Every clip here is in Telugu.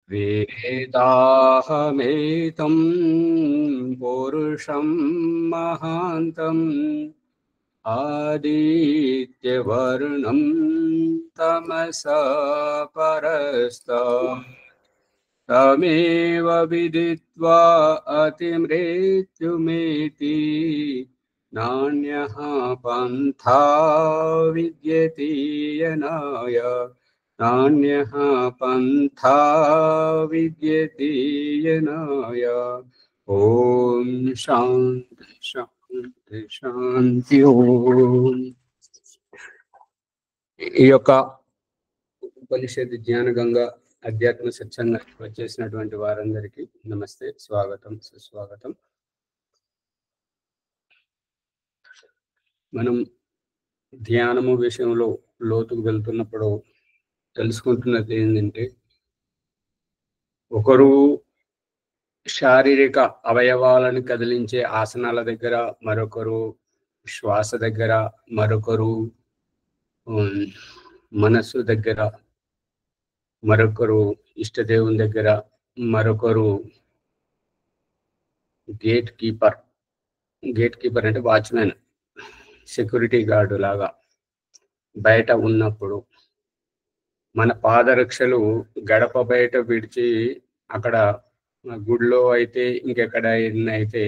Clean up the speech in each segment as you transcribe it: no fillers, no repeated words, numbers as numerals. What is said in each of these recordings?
वेदाहमेतं पुरुषं महान्तम् आदित्यवर्णं तमसा परस्तात् तमेव विदित्वा अतिमृत्युमेति नान्यः पन्था विद्यते यनाय नान्यः पन्था विद्यते यनाय। ఓం శాంతి శాంతి శాంతి ఓం. ఈ యొక్క ఉపనిషత్ జ్ఞాన గంగ అధ్యాత్మ సత్సంగా వచ్చేసినటువంటి వారందరికీ నమస్తే, స్వాగతం, సుస్వాగతం. మనం ధ్యానము విషయంలో లోతుకు వెళ్తున్నప్పుడు తెలుసుకుంటున్నది ఏంటంటే, ఒకరు శారీరక అవయవాలను కదిలించే ఆసనాల దగ్గర, మరొకరు శ్వాస దగ్గర, మరొకరు మనస్సు దగ్గర, మరొకరు ఇష్టదేవుని దగ్గర, మరొకరు గేట్ కీపర్ అంటే వాచ్మెన్, సెక్యూరిటీ గార్డు లాగా బయట ఉన్నప్పుడు మన పాదరక్షలు గడప బయట విడిచి అక్కడ గుడిలో అయితే ఇంకెక్కడ అయితే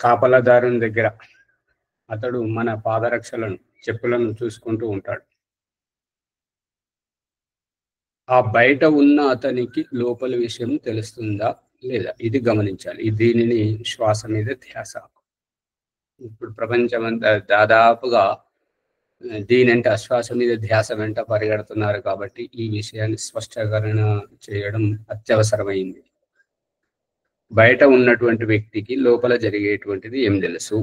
కాపలాదారుని దగ్గర అతడు మన పాదరక్షలను, చెప్పులను చూసుకుంటూ ఉంటాడు. ఆ బయట ఉన్న అతనికి లోపల విషయం తెలుస్తుందా లేదా, ఇది గమనించాలి. దీనిని శ్వాస మీద ధ్యాస. ఇప్పుడు ప్రపంచమంతా దాదాపుగా దీనంటే అశ్వాస మీద ధ్యాస వెంట పరిగెడుతున్నారు. కాబట్టి ఈ విషయాన్ని స్పష్టీకరణ చేయడం అత్యవసరమైంది. బయట ఉన్నటువంటి వ్యక్తికి లోపల జరిగేటువంటిది ఏం తెలుసు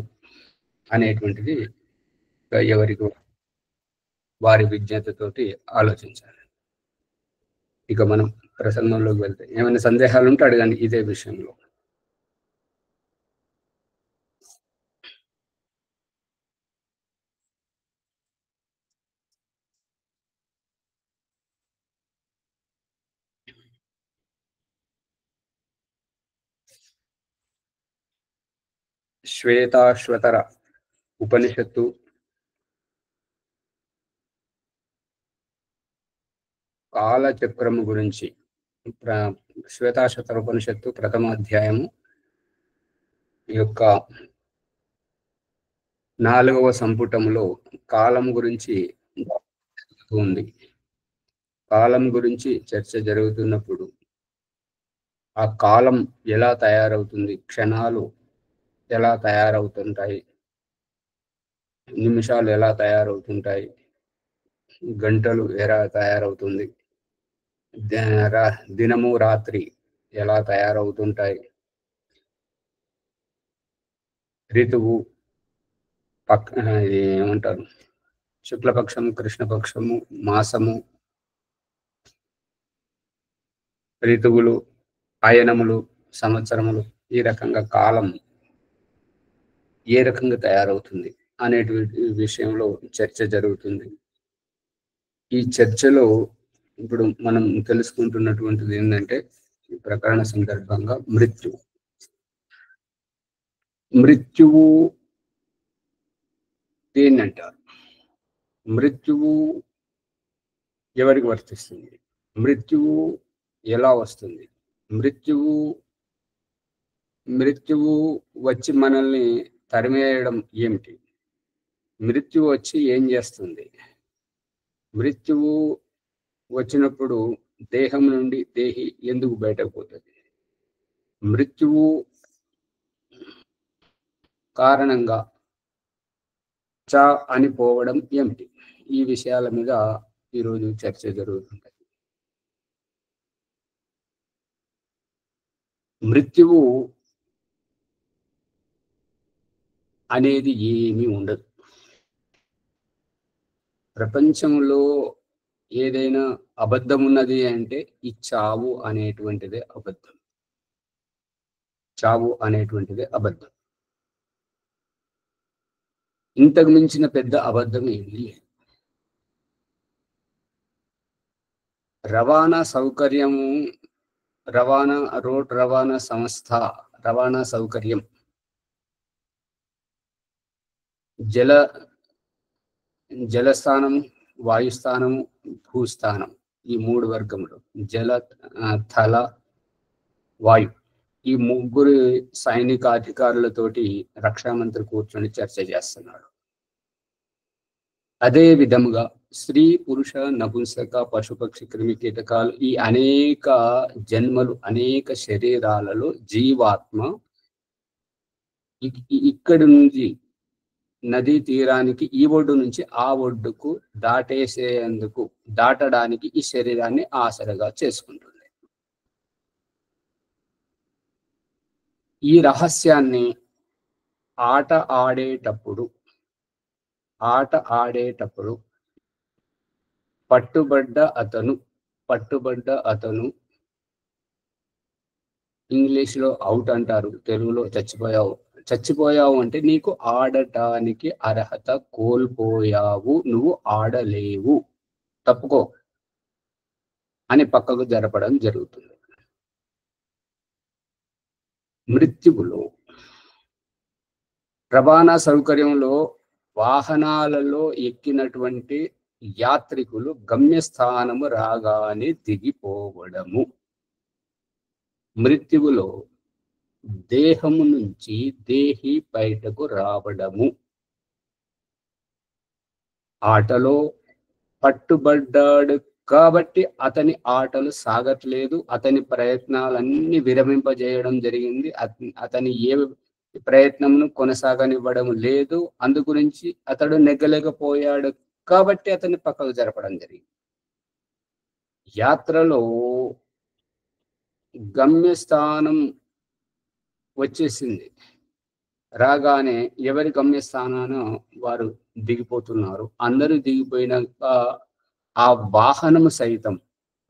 అనేటువంటిది ఎవరికి వారి విజ్ఞతతోటి ఆలోచించాలి. ఇక మనం ప్రసంగంలోకి వెళ్తే ఏమైనా సందేహాలు ఉంటే అడగండి ఇదే విషయంలో. శ్వేతాశ్వతర ఉపనిషత్తు కాలచక్రము గురించి, శ్వేతాశ్వతర ఉపనిషత్తు ప్రథమ అధ్యాయము యొక్క 4వ సంపుటంలో కాలం గురించి ఉంది. కాలం గురించి చర్చ జరుగుతున్నప్పుడు ఆ కాలం ఎలా తయారవుతుంది, క్షణాలు ఎలా తయారవుతుంటాయి, నిమిషాలు ఎలా తయారవుతుంటాయి, గంటలు ఎలా తయారవుతుంది, దినము రాత్రి ఎలా తయారవుతుంటాయి, ఋతువు ఏమంటారు, శుక్లపక్షము, కృష్ణపక్షము, మాసము, ఋతువులు, ఆయనములు, సంవత్సరములు, ఈ రకంగా కాలం ఏ రకంగా తయారవుతుంది అనేటువంటి విషయంలో చర్చ జరుగుతుంది. ఈ చర్చలో ఇప్పుడు మనం తెలుసుకుంటున్నటువంటిది ఏంటంటే, ఈ ప్రకరణ సందర్భంగా మృత్యువు దేన్నంటారు, మృత్యువు ఎవరికి వర్తిస్తుంది, మృత్యువు ఎలా వస్తుంది, మృత్యువు వచ్చి మనల్ని తరిమేయడం ఏమిటి, మృత్యువు వచ్చి ఏం చేస్తుంది, మృత్యువు వచ్చినప్పుడు దేహం నుండి దేహి ఎందుకు బయటకు పోతుంది, మృత్యువు కారణంగా చ అని పోవడం ఏమిటి, ఈ విషయాల మీద ఈరోజు చర్చ జరుగుతుంది. మృత్యువు అనేది ఏమీ ఉండదు. ప్రపంచంలో ఏదైనా అబద్ధం ఉన్నది అంటే ఈ చావు అనేటువంటిదే అబద్ధం. చావు అనేటువంటిదే అబద్ధం. ఇంతకు మించిన పెద్ద అబద్ధం ఏమీ లేదు. రవాణా సౌకర్యము, రోడ్ రవాణా సంస్థ, రవాణా సౌకర్యం, జలస్థానం, వాయుస్థానం, భూస్థానం, ఈ 3 వర్గములు. జల, థల, వాయు. ఈ 3 సైనిక అధికారులతోటి రక్షామంత్రి కూర్చొని చర్చ చేస్తున్నాడు. అదే విధముగా స్త్రీ, పురుష, నపుంసక, పశుపక్షి, క్రిమి, కీటకాలు, ఈ అనేక జన్మలు, అనేక శరీరాలలో జీవాత్మ ఇక్కడి నుంచి నదీ తీరానికి ఈ ఒడ్డు నుంచి ఆ ఒడ్డుకు దాటడానికి ఈ శరీరాన్ని ఆసరగా చేసుకుంటుంది. ఈ రహస్యాన్ని ఆట ఆడేటప్పుడు పట్టుబడ్డ అతను ఇంగ్లీష్లో అవుట్ అంటారు, తెలుగులో చచ్చిపోయావు అంటే నీకు ఆడటానికి అర్హత కోల్పోయావు, నువ్వు ఆడలేవు, తప్పుకో అని పక్కకు జరపడం జరుగుతుంది. మృత్యువులో రవాణా సౌకర్యంలో వాహనాలలో ఎక్కినటువంటి యాత్రికులు గమ్యస్థానము రాగానే దిగిపోవడము. మృత్యువులో దేహము నుంచి దేహి బయటకు రావడము. ఆటలో పట్టుబడ్డాడు కాబట్టి అతని ఆటలు సాగట్లేదు, అతని ప్రయత్నాలన్నీ విరమింపజేయడం జరిగింది, అతని ఏ ప్రయత్నమును కొనసాగనివ్వడం లేదు. అందుగురించి అతడు నెగ్గలేకపోయాడు కాబట్టి అతన్ని పక్కకు జరపడం జరిగింది. యాత్రలో గమ్యస్థానం వచ్చేసింది, రాగానే ఎవరి గమ్యస్థానాన వారు దిగిపోతున్నారు. అందరూ దిగిపోయినాక ఆ వాహనము సైతం,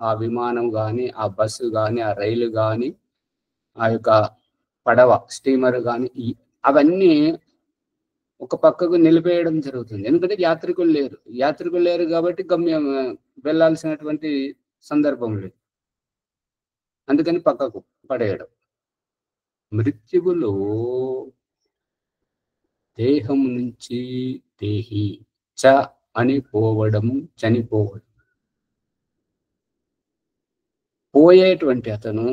ఆ విమానం కానీ, ఆ బస్సు కానీ, ఆ రైలు కానీ, ఆ యొక్క పడవ, స్టీమర్ కానీ, అవన్నీ ఒక పక్కకు నిలిపేయడం జరుగుతుంది. ఎందుకంటే యాత్రికులు లేరు కాబట్టి గమ్యం వెళ్ళాల్సినటువంటి సందర్భం లేదు, అందుకని పక్కకు పడేయడం. మృత్యువులో దేహం నుంచి దేహి చ అని పోవడము, చనిపోవడం. పోయేటువంటి అతను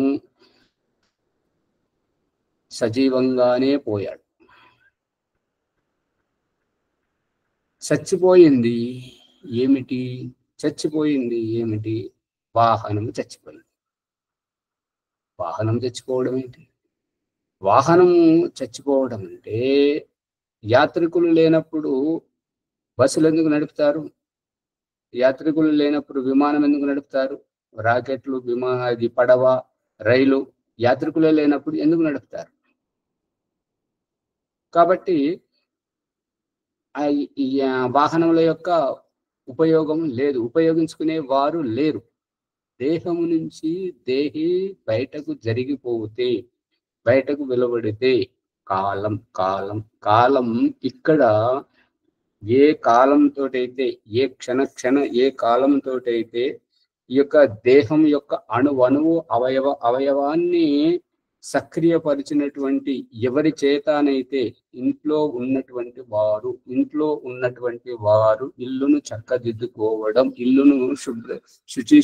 సజీవంగానే పోయాడు. చచ్చిపోయింది ఏమిటి? వాహనం చచ్చిపోయింది. వాహనం చచ్చిపోవడం ఏంటి? వాహనము చచ్చిపోవడం అంటే యాత్రికులు లేనప్పుడు బస్సులు ఎందుకు నడుపుతారు? యాత్రికులు లేనప్పుడు విమానం ఎందుకు నడుపుతారు? రాకెట్లు, అది పడవ, రైలు యాత్రికులే లేనప్పుడు ఎందుకు నడుపుతారు? కాబట్టి వాహనముల యొక్క ఉపయోగం లేదు, ఉపయోగించుకునే వారు లేరు. దేహము నుంచి దేహి బయటకు జరిగిపోతే, బయటకు వెలువడితే కాలం ఇక్కడ ఏ కాలంతోటైతే, ఏ క్షణ ఏ కాలంతోటైతే ఈ యొక్క దేహం యొక్క అణువణువు అవయవాన్ని సక్రియపరిచినటువంటి ఎవరి చేతనైతే ఇంట్లో ఉన్నటువంటి వారు ఇల్లును చక్కదిద్దుకోవడం, ఇల్లును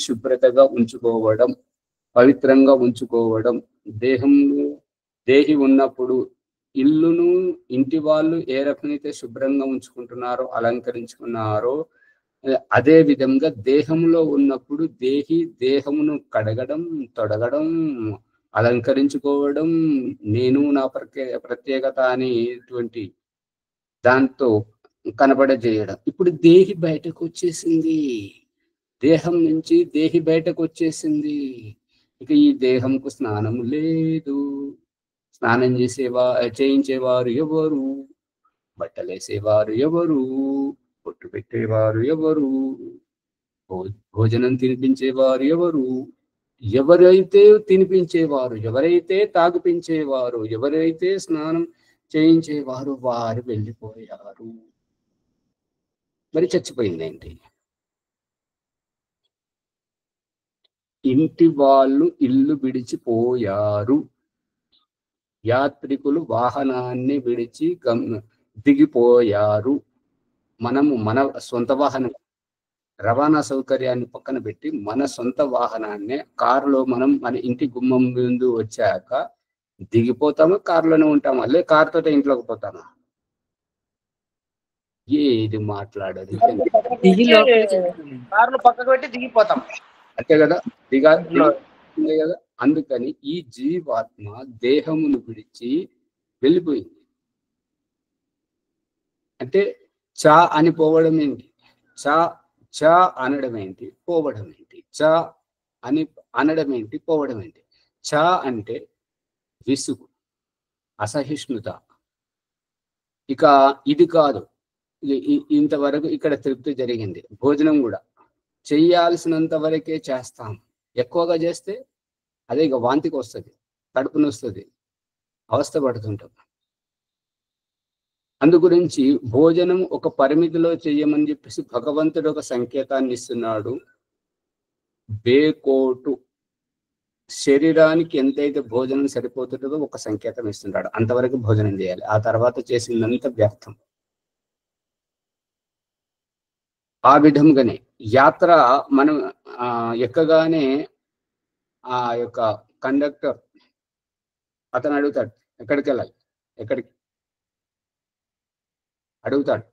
శుభ్రతగా ఉంచుకోవడం, పవిత్రంగా ఉంచుకోవడం. దేహి ఉన్నప్పుడు ఇల్లును, ఇంటి వాళ్ళు ఏ రకమైతే శుభ్రంగా ఉంచుకుంటున్నారో, అలంకరించుకున్నారో, అదే విధంగా దేహంలో ఉన్నప్పుడు దేహమును కడగడం, తొడగడం, అలంకరించుకోవడం, నేను నా ప్రత్యేకత అనేటువంటి దాంతో కనబడజేయడం. ఇప్పుడు దేహి బయటకు వచ్చేసింది, దేహం నుంచి దేహి బయటకు వచ్చేసింది. ఇక ఈ దేహంకు స్నానం లేదు. స్నానం చేయించేవారు ఎవరు? బట్టలేసేవారు ఎవరు? పొట్టు పెట్టేవారు ఎవరు? భోజనం తినిపించేవారు ఎవరు? ఎవరైతే తినిపించేవారు, ఎవరైతే తాగిపించేవారు, ఎవరైతే స్నానం చేయించేవారు, వారు వెళ్ళిపోయారు. మరి చచ్చిపోయిందేంటి? ఇంటి వాళ్ళు ఇల్లు విడిచిపోయారు. యాత్రికులు వాహనాన్ని విడిచి దిగిపోయారు. మనము మన సొంత వాహనం, రవాణా సౌకర్యాన్ని పక్కన పెట్టి మన సొంత వాహనాన్ని కారులో మనం మన ఇంటి గుమ్మం ముందు వచ్చాక దిగిపోతామా, కారులోనే ఉంటామా, లే కారుతో ఇంట్లోకి పోతామా? ఏది మాట్లాడదు కార్లు పక్కకు పెట్టి దిగిపోతాం అంతే కదా. కదా. అందుకని ఈ జీవాత్మ దేహమును విడిచి వెళ్ళిపోయింది. అంటే చా అని పోవడం ఏంటి? చా చా అనడం ఏంటి? పోవడం ఏంటి? చా అని అనడం ఏంటి? పోవడం ఏంటి? చా అంటే విసుగు, అసహిష్ణుత. ఇక ఇది కాదు, ఇంతవరకు ఇక్కడ తృప్తి జరిగింది. భోజనం కూడా చెయ్యాల్సినంత వరకే చేస్తాం. ఎక్కువగా చేస్తే అదే ఇక వాంతికి వస్తుంది, కడుపుని వస్తుంది, అవస్థ పడుతుంటాం. అందు గురించి భోజనం ఒక పరిమితిలో చెయ్యమని చెప్పేసి భగవంతుడు ఒక సంకేతాన్ని ఇస్తున్నాడు. బేకోటు శరీరానికి ఎంతైతే భోజనం సరిపోతుందో ఒక సంకేతం ఇస్తున్నాడు. అంతవరకు భోజనం చేయాలి, ఆ తర్వాత చేసిందంత వ్యర్థం. ఆ విధంగానే యాత్ర మనం ఎక్కగానే ఆ యొక్క కండక్టర్ అతను అడుగుతాడు, ఎక్కడికి వెళ్ళాలి, ఎక్కడికి అడుగుతాడు.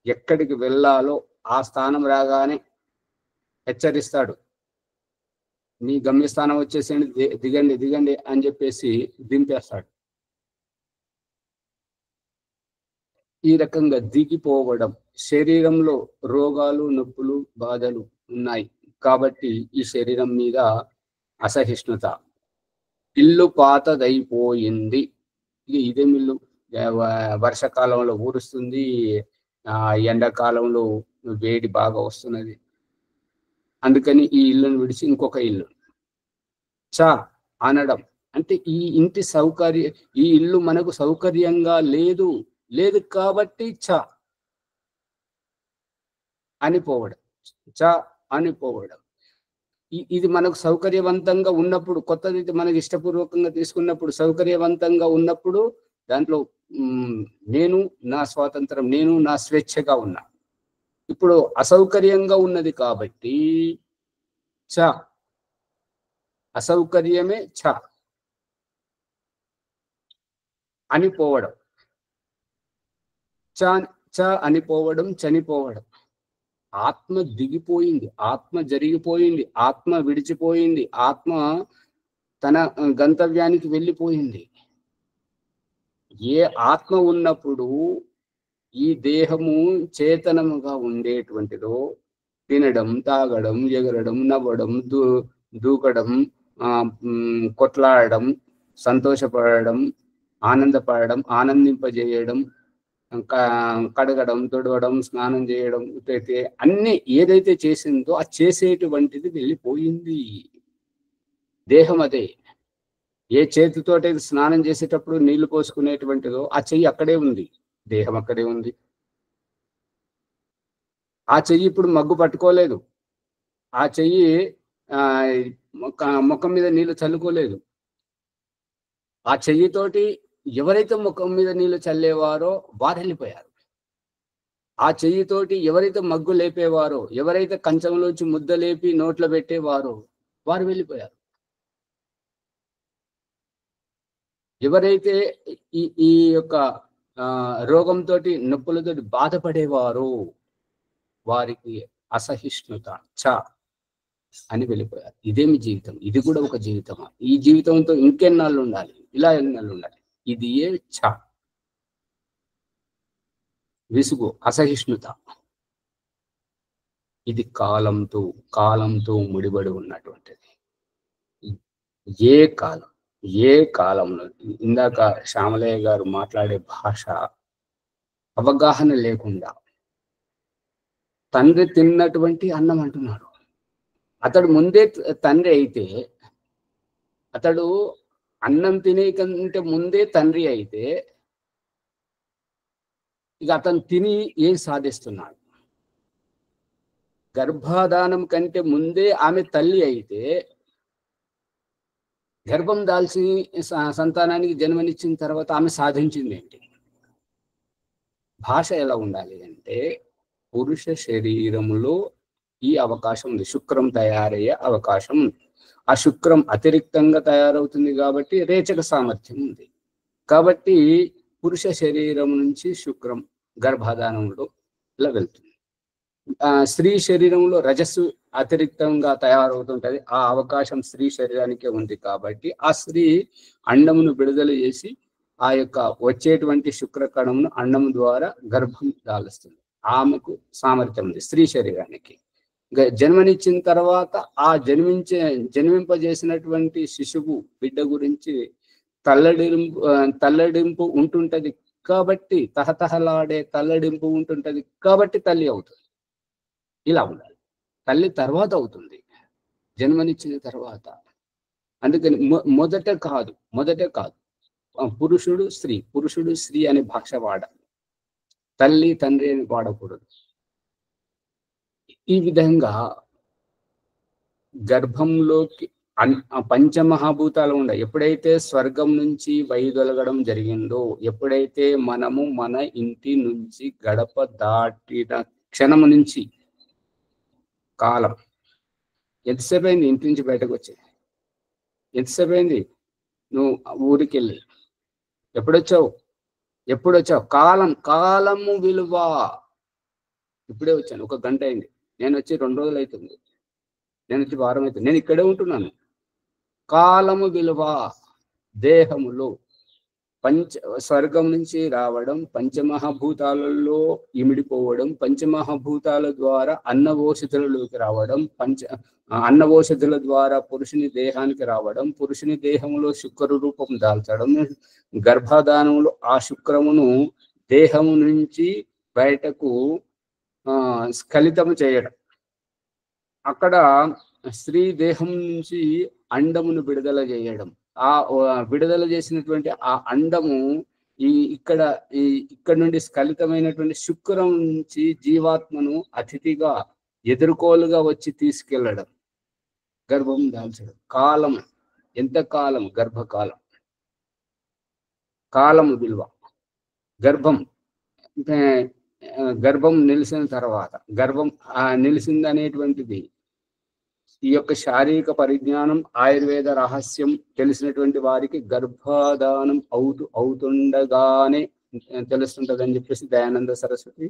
ఎక్కడికి వెళ్ళాలో ఆ స్థానం రాగానే హెచ్చరిస్తాడు, మీ గమ్యస్థానం వచ్చేసేయండి, దిగండి దిగండి అని చెప్పేసి దింపేస్తాడు. ఈ రకంగా దిగిపోవడం. శరీరంలో రోగాలు, నొప్పులు, బాధలు ఉన్నాయి కాబట్టి ఈ శరీరం మీద అసహిష్ణుత. ఇల్లు పాతదైపోయింది. ఇదేం ఇల్లు? వర్షాకాలంలో ఊరుస్తుంది, ఎండాకాలంలో వేడి బాగా వస్తున్నది. అందుకని ఈ ఇల్లును విడిచి ఇంకొక ఇల్లు. చా అనడం అంటే ఈ ఇంటి సౌకర్యం, ఈ ఇల్లు మనకు సౌకర్యంగా లేదు, లేదు కాబట్టి చ అనిపోవడం. చ అనిపోవడం. ఇది మనకు సౌకర్యవంతంగా ఉన్నప్పుడు, కొత్తది మనకు ఇష్టపూర్వకంగా తీసుకున్నప్పుడు, సౌకర్యవంతంగా ఉన్నప్పుడు దాంట్లో నేను నా స్వాతంత్రం, నేను నా స్వేచ్ఛగా ఉన్నా. ఇప్పుడు అసౌకర్యంగా ఉన్నది కాబట్టి చ, అసౌకర్యమే చ అనిపోవడం. చ అనిపోవడం, చనిపోవడం. ఆత్మ దిగిపోయింది, ఆత్మ జరిగిపోయింది, ఆత్మ విడిచిపోయింది, ఆత్మ తన గంతవ్యానికి వెళ్ళిపోయింది. ఏ ఆత్మ ఉన్నప్పుడు ఈ దేహము చేతనముగా ఉండేటువంటిదో, తినడం, తాగడం, ఎగరడం, నవ్వడం, దూకడం, కొట్లాడడం, సంతోషపడడం, ఆనందపడడం, ఆనందింపజేయడం, కడగడం, తొడవడం, స్నానం చేయడం, అన్ని ఏదైతే చేసిందో ఆ చేసేటువంటిది వెళ్ళిపోయింది. దేహం అదే. ఏ చేతితోటి స్నానం చేసేటప్పుడు నీళ్లు పోసుకునేటువంటిదో ఆ చెయ్యి అక్కడే ఉంది, దేహం అక్కడే ఉంది. ఆ చెయ్యి ఇప్పుడు మగ్గు పట్టుకోలేదు, ఆ చెయ్యి ముఖం మీద నీళ్లు చల్లుకోలేదు. ఆ చెయ్యితోటి ఎవరైతే ముఖం మీద నీళ్లు చల్లేవారో వారు వెళ్ళిపోయారు. ఆ చెయ్యితోటి ఎవరైతే మగ్గు లేపేవారో, ఎవరైతే కంచంలోంచి ముద్ద లేపి నోట్లో పెట్టేవారో వారు వెళ్ళిపోయారు. ఎవరైతే ఈ యొక్క రోగంతో, నొప్పులతో బాధపడేవారో వారికి అసహిష్ణుత చ అని వెళ్ళిపోయారు. ఇదేమి జీవితం? ఇది కూడా ఒక జీవితమా? ఈ జీవితంతో ఇంకెన్నాళ్ళు ఉండాలి, ఇలా ఎన్నాళ్ళు ఉండాలి? ఇది ఏ చ, విసుగు, అసహిష్ణుత. ఇది కాలంతో ముడిపడి ఉన్నటువంటిది. ఏ కాలంలో ఇందాక శ్యామలయ్య గారు మాట్లాడే భాష అవగాహన లేకుండా తండ్రి తిన్నటువంటి అన్నం అంటున్నాడు. అతడు ముందే తండ్రి అయితే, అతడు అన్నం తినే కంటే ముందే తండ్రి అయితే ఇక అతను తిని ఏం సాధిస్తున్నాడు? గర్భాధానం కంటే ముందే ఆమె తల్లి అయితే గర్భం దాల్చి సంతానానికి జన్మనిచ్చిన తర్వాత ఆమె సాధించింది ఏంటి? భాష ఎలా ఉండాలి అంటే, పురుష శరీరములో ఈ అవకాశం ఉంది, శుక్రం తయారయ్యే అవకాశం ఉంది. ఆ శుక్రం అతిరిక్తంగా తయారవుతుంది కాబట్టి రేచక సామర్థ్యం ఉంది. కాబట్టి పురుష శరీరం నుంచి శుక్రం గర్భాధానంలో ఇలా వెళ్తుంది. స్త్రీ శరీరంలో రజస్సు అతిరిక్తంగా తయారవుతుంటది. ఆ అవకాశం స్త్రీ శరీరానికే ఉంది కాబట్టి ఆ స్త్రీ అండమును విడుదల చేసి ఆ యొక్క వచ్చేటువంటి శుక్రకణమును అండము ద్వారా గర్భం దాలుస్తుంది. ఆమెకు సామర్థ్యం ఉంది స్త్రీ శరీరానికి. జన్మనిచ్చిన తర్వాత ఆ జన్మింపజేసినటువంటి శిశువు బిడ్డ గురించి తల్లడింపు ఉంటుంటది కాబట్టి, తహతహలాడే తల్లడింపు ఉంటుంటది కాబట్టి తల్లి అవుతుంది. ఇలా ఉండాలి. తల్లి తర్వాత అవుతుంది, జన్మనిచ్చిన తర్వాత. అందుకని మొదట కాదు పురుషుడు స్త్రీ అనే భాష వాడాలి, తల్లి తండ్రి అని వాడకూడదు. ఈ విధంగా గర్భంలోకి పంచమహాభూతాలు ఉన్నాయి. ఎప్పుడైతే స్వర్గం నుంచి వైదొలగడం జరిగిందో, ఎప్పుడైతే మనము మన ఇంటి నుంచి గడప దాటిన క్షణం నుంచి కాలం ఎంతసేపు అయింది? ఇంటి నుంచి బయటకు వచ్చి ఎంతసేపు అయింది? నువ్వు ఊరికి వెళ్ళి ఎప్పుడొచ్చావు? కాలము విలువ. ఇప్పుడే వచ్చాను, 1 గంట అయింది. నేను వచ్చి 2 రోజులు అవుతుంది, నేను వచ్చి వారం అవుతుంది, నేను ఇక్కడే ఉంటున్నాను. కాలము విలువ. దేహములో స్వర్గం నుంచి రావడం, పంచమహాభూతాలలో ఇమిడిపోవడం, పంచమహాభూతాల ద్వారా అన్నవోషధులలోకి రావడం, అన్నవోషధుల ద్వారా పురుషుని దేహానికి రావడం, పురుషుని దేహంలో శుక్ర రూపం దాల్చడం, గర్భాధానంలో ఆ శుక్రమును దేహము నుంచి బయటకు స్ఖలితము చేయడం, అక్కడ స్త్రీ దేహం నుంచి అండమును విడుదల చేయడం, ఆ విడుదల చేసినటువంటి ఆ అండము ఇక్కడ నుండి స్ఖలితమైనటువంటి శుక్రం నుంచి జీవాత్మను అతిథిగా ఎదుర్కోలుగా వచ్చి తీసుకెళ్లడం, గర్భం దాల్చడం. కాలం ఎంత కాలం? గర్భకాలం. కాలము విలువ. గర్భం నిలిచిన తర్వాత, గర్భం నిలిచింది అనేటువంటిది ఈ యొక్క శారీరక పరిజ్ఞానం, ఆయుర్వేద రహస్యం తెలిసినటువంటి వారికి గర్భాధానం అవుతుండగానే తెలుస్తుంటది అని చెప్పేసి దయానంద సరస్వతి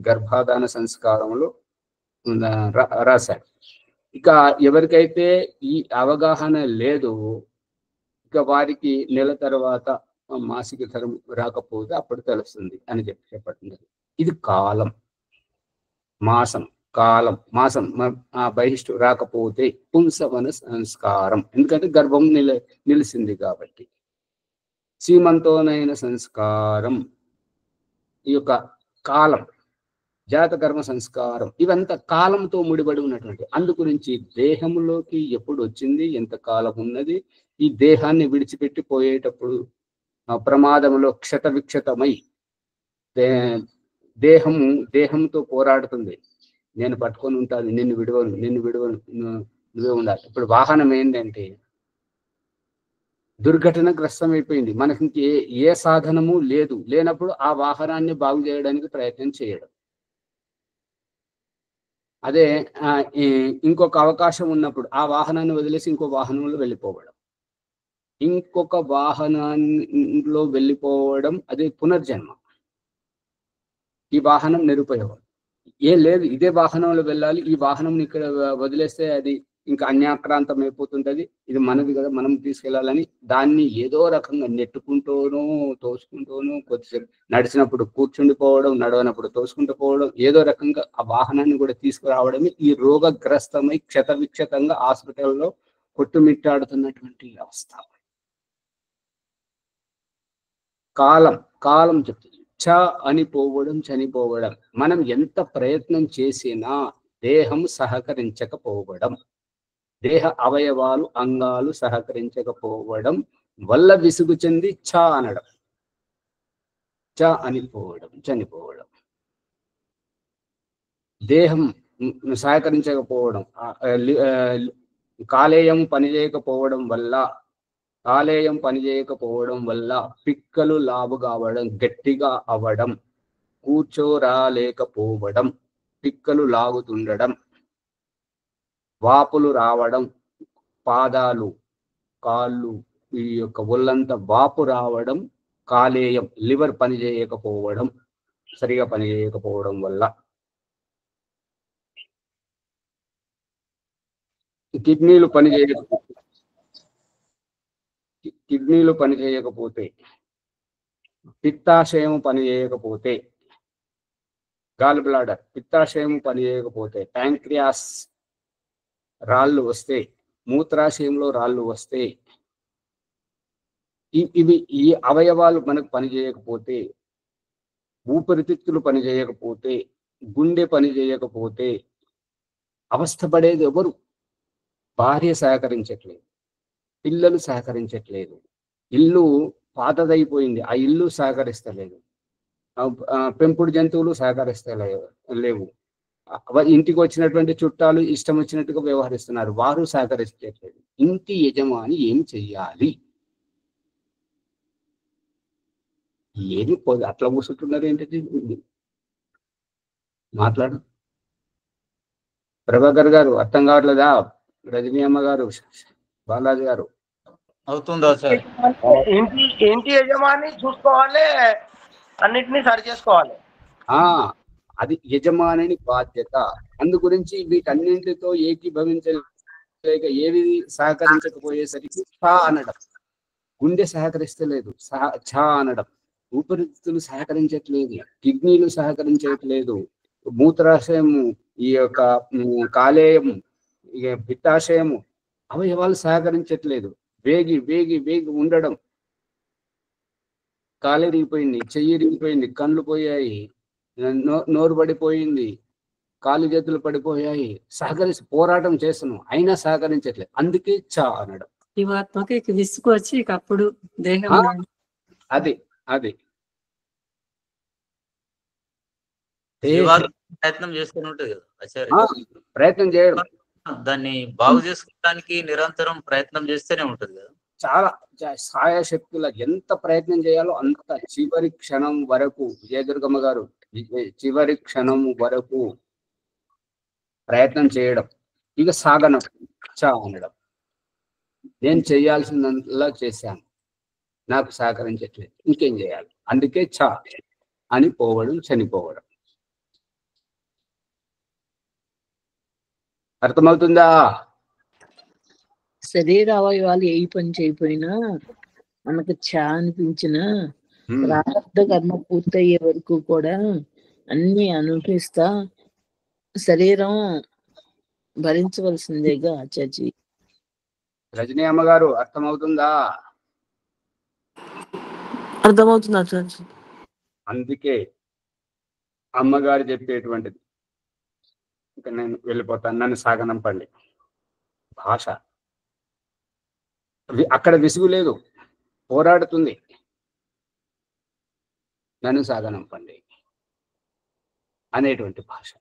గర్భాధాన సంస్కారంలో రాశారు. ఇక ఎవరికైతే ఈ అవగాహన లేదు, ఇక వారికి నెల తర్వాత మాసిక ధర్మం రాకపోతే అప్పుడు తెలుస్తుంది అని చెప్పబడింది. ఇది కాలం. మాసం బహిష్టు రాకపోతే పుంసవన సంస్కారం, ఎందుకంటే గర్భం నిలిచింది కాబట్టి. సీమంతోనైన సంస్కారం, ఈ యొక్క కాలం, జాతకర్మ సంస్కారం, ఇవంతా కాలంతో ముడిపడి ఉన్నటువంటి. అందుగురించి దేహంలోకి ఎప్పుడు వచ్చింది, ఎంత కాలం ఉన్నది, ఈ దేహాన్ని విడిచిపెట్టి పోయేటప్పుడు ప్రమాదంలో క్షత విక్షతమై దేహంతో పోరాడుతుంది. నేను పట్టుకొని ఉంటాను, నిన్ను విడవను, నువ్వే ఉండాలి. ఇప్పుడు వాహనం ఏంటంటే దుర్ఘటనగ్రస్తం అయిపోయింది, మనకి ఏ సాధనము లేనప్పుడు ఆ వాహనాన్ని బాగు చేయడానికి ప్రయత్నం చేయడం. అదే ఇంకొక అవకాశం ఉన్నప్పుడు ఆ వాహనాన్ని వదిలేసి ఇంకో వాహనంలో వెళ్ళిపోవడం, ఇంకొక వాహనంలో వెళ్ళిపోవడం, అదే పునర్జన్మ. ఈ వాహనం నిరుపయోగం, ఏం లేదు, ఇదే వాహనంలో వెళ్ళాలి, ఈ వాహనం ఇక్కడ వదిలేస్తే అది ఇంకా అన్యాక్రాంతం అయిపోతుంటది, ఇది మనది కదా, మనం తీసుకెళ్ళాలని దాన్ని ఏదో రకంగా నెట్టుకుంటూనో తోసుకుంటూనో, కొద్దిసేపు నడిచినప్పుడు కూర్చుండిపోవడం, నడవనప్పుడు తోసుకుంటూ పోవడం, ఏదో రకంగా ఆ వాహనాన్ని కూడా తీసుకురావడమే ఈ రోగగ్రస్తమై క్షత విక్షతంగా హాస్పిటల్లో కొట్టుమిట్టాడుతున్నటువంటి అవస్థ. కాలం చెప్తుంది. అని పోవడం, చనిపోవడం. మనం ఎంత ప్రయత్నం చేసినా దేహం సహకరించకపోవడం, దేహ అవయవాలు అంగాలు సహకరించకపోవడం వల్ల విసుగు చెంది అనడం, అని పోవడం, చనిపోవడం. దేహం సహకరించకపోవడం, కాలేయం పనిచేయకపోవడం వల్ల కాలేయం పనిచేయకపోవడం వల్ల పిక్కలు లావు కావడం, గట్టిగా అవ్వడం, కూర్చోరాలేకపోవడం, పిక్కలు లాగుతుండడం, వాపులు రావడం, పాదాలు, కాళ్ళు, ఈ యొక్క ఒళ్ళంతా వాపు రావడం, కాలేయం లివర్ పనిచేయకపోవడం, సరిగా పనిచేయకపోవడం వల్ల, కిడ్నీలు పనిచేయకపోతే, కిడ్నీలు పనిచేయకపోతే, పిత్తాశయం పనిచేయకపోతే, గాల్ బ్లాడర్ పిత్తాశయం పనిచేయకపోతే, ప్యాంక్రియాస్ రాళ్ళు వస్తే, మూత్రాశయంలో రాళ్ళు వస్తే, ఇవి ఈ అవయవాలు మనకు పనిచేయకపోతే, ఊపిరితిత్తులు పనిచేయకపోతే, గుండె పనిచేయకపోతే అవస్థపడేది ఎవరు? భార్య సహకరించట్లేదు, పిల్లలు సహకరించట్లేదు, ఇల్లు పాతదైపోయింది, ఆ ఇల్లు సహకరిస్తలేదు, పెంపుడు జంతువులు సహకరిస్తలేవు, ఇంటికి వచ్చినటువంటి చుట్టాలు ఇష్టం వచ్చినట్టుగా వ్యవహరిస్తున్నారు, వారు సహకరించట్లేదు. ఇంటి యజమాని ఏం చెయ్యాలి? ఏమి అట్లా కూర్చుంటున్నారు ఏంటిది? మాట్లాడు ప్రభాకర్ గారు, అర్థం కావట్లేదా? రజనీ అమ్మ గారు, బాలాజీ గారు. అవుతుందా సార్? ఇంటి యజమాని చూసుకోవాలి, అన్నిటినీ సరి చేసుకోవాలి. అది యజమాని బాధ్యత. అందు గురించి వీటన్నింటితో ఏకీభవించలేక ఏవి సహకరించకపోయేసరికి ఛా అనడం, గుండె సహకరిస్తలేదు ఛా అనడం, ఊపిరితిత్తులు సహకరించట్లేదు, కిడ్నీలు సహకరించట్లేదు, మూత్రాశయము, ఈ యొక్క కాలేయము, పిత్తాశయము, అవయవాలు సహకరించట్లేదు, వేగి వేగి వేగి ఉండడం, కాలిరిగిపోయింది, చెయ్యి ఇరిగిపోయింది, కళ్ళు పోయాయి, నోరు పడిపోయింది, కాలు చేతులు పడిపోయాయి, పోరాటం చేస్తున్నాం అయినా సహకరించట్లేదు, అందుకే చా అనడం. జీవాత్మకి విసుగు వచ్చి అప్పుడు దేహం అది అది ప్రయత్నం చేస్తూనే ఉంటుంది కదా ఆచార్య, ప్రయత్నం చేయడం, దాన్ని బాగు చేసుకోవడానికి నిరంతరం ప్రయత్నం చేస్తూనే ఉంటుంది కదా. చాలా సాయశక్తుల ఎంత ప్రయత్నం చేయాలో అంత, చివరి క్షణం వరకు, విజయదుర్గమ్మ గారు, చివరి క్షణం వరకు ప్రయత్నం చేయడం. ఇక సాగనం చా అనడం, నేను చేయాల్సిందంతా చేశాను, నాకు సహకరించట్లేదు, ఇంకేం చేయాలి, అందుకే చా అని పోవడం, చనిపోవడం. అర్థమవుతుందా? శరీర అవయవాలు ఏ పని చేయకపోయినా మనకు చా అనిపించిన ప్రారంభ కర్మ పూర్తయ్యే వరకు కూడా అన్ని అనుభవిస్తా శరీరం భరించవలసిందేగా ఆచార్జీ. రజనీ అమ్మగారు, అర్థమవుతుందా? అర్థమవుతుంది ఆచార్జీ. అందుకే అమ్మగారు చెప్పేటువంటిది, ఇంకా నేను వెళ్ళిపోతాను, నన్ను సాగనంపండి. భాష అక్కడ విసుగు లేదు, పోరాడుతుంది, నన్ను సాగనంపండి అనేటువంటి భాష.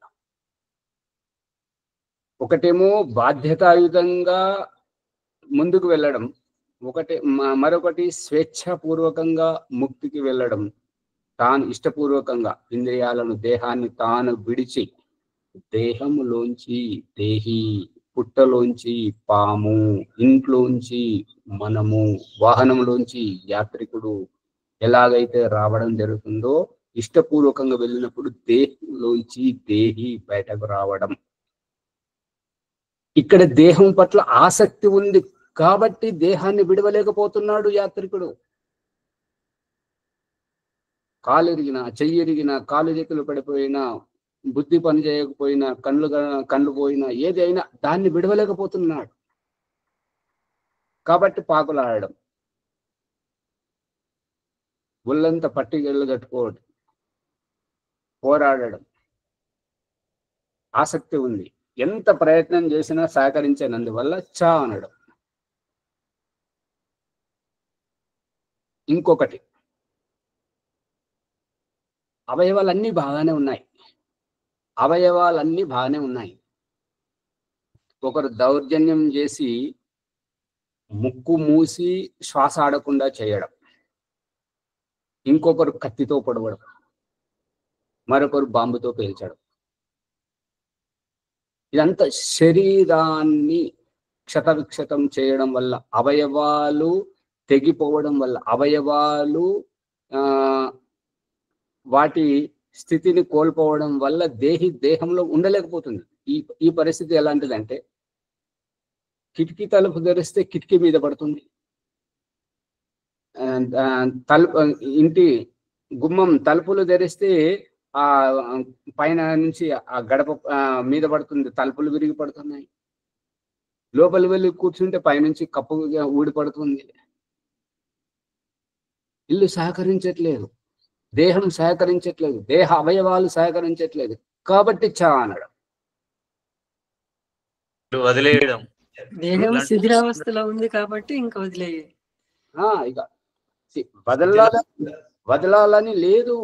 ఒకటేమో బాధ్యతాయుతంగా ముందుకు వెళ్ళడం, మరొకటి స్వేచ్ఛాపూర్వకంగా ముక్తికి వెళ్ళడం, తాను ఇష్టపూర్వకంగా ఇంద్రియాలను, దేహాన్ని తాను విడిచి, దేహములోంచి దేహి, పుట్టలోంచి పాము, ఇంట్లోంచి మనము, వాహనంలోంచి యాత్రికుడు ఎలాగైతే రావడం జరుగుతుందో, ఇష్టపూర్వకంగా వెళ్ళినప్పుడు దేహంలోంచి దేహి బయటకు రావడం. ఇక్కడ దేహం పట్ల ఆసక్తి ఉంది కాబట్టి దేహాన్ని విడవలేకపోతున్నాడు యాత్రికుడు. కాలు ఎరిగినా, చెయ్యి ఎరిగినా, కాలు చేతులు పడిపోయినా, బుద్ధి పని చేయకపోయినా, కళ్ళు పోయినా, ఏది అయినా దాన్ని విడవలేకపోతున్నాడు కాబట్టి పాకులాడడం, ఒళ్ళంతా పట్టిగళ్ళు కట్టుకోవడం, పోరాడడం, ఆసక్తి ఉంది, ఎంత ప్రయత్నం చేసినా సహకరించినందువల్ల చా అనడం. ఇంకొకటి, అవయవాలన్నీ బాగానే ఉన్నాయి, ఒకరు దౌర్జన్యం చేసి ముక్కు మూసి శ్వాస ఆడకుండా చేయడం, ఇంకొకరు కత్తితో పొడవడం, మరొకరు బాంబుతో పేల్చడం. ఇదంతా శరీరాన్ని క్షతవిక్షతం చేయడం వల్ల, అవయవాలు తెగిపోవడం వల్ల, అవయవాలు వాటి స్థితిని కోల్పోవడం వల్ల దేహంలో ఉండలేకపోతుంది. ఈ పరిస్థితి ఎలాంటిదంటే, కిటికీ తలుపు తెరిస్తే కిటికీ మీద పడుతుంది, ఇంటి గుమ్మం తలుపులు తెరిస్తే ఆ పైన నుంచి ఆ గడప మీద పడుతుంది, తలుపులు విరిగి పడుతున్నాయి. లోపలి వెళ్ళి కూర్చుంటే పైనుంచి కప్పు ఊడి పడుతుంది. ఇల్లు సహకరించట్లేదు, దేహం సహకరించట్లేదు, దేహ అవయవాలు సహకరించట్లేదు. కాబట్టి చా అనడం, వదిలేయడం. దేహం శిథిరావస్థలో ఉంది కాబట్టి ఇంకా వదిలేయ. ఇక వదలాలని లేదు,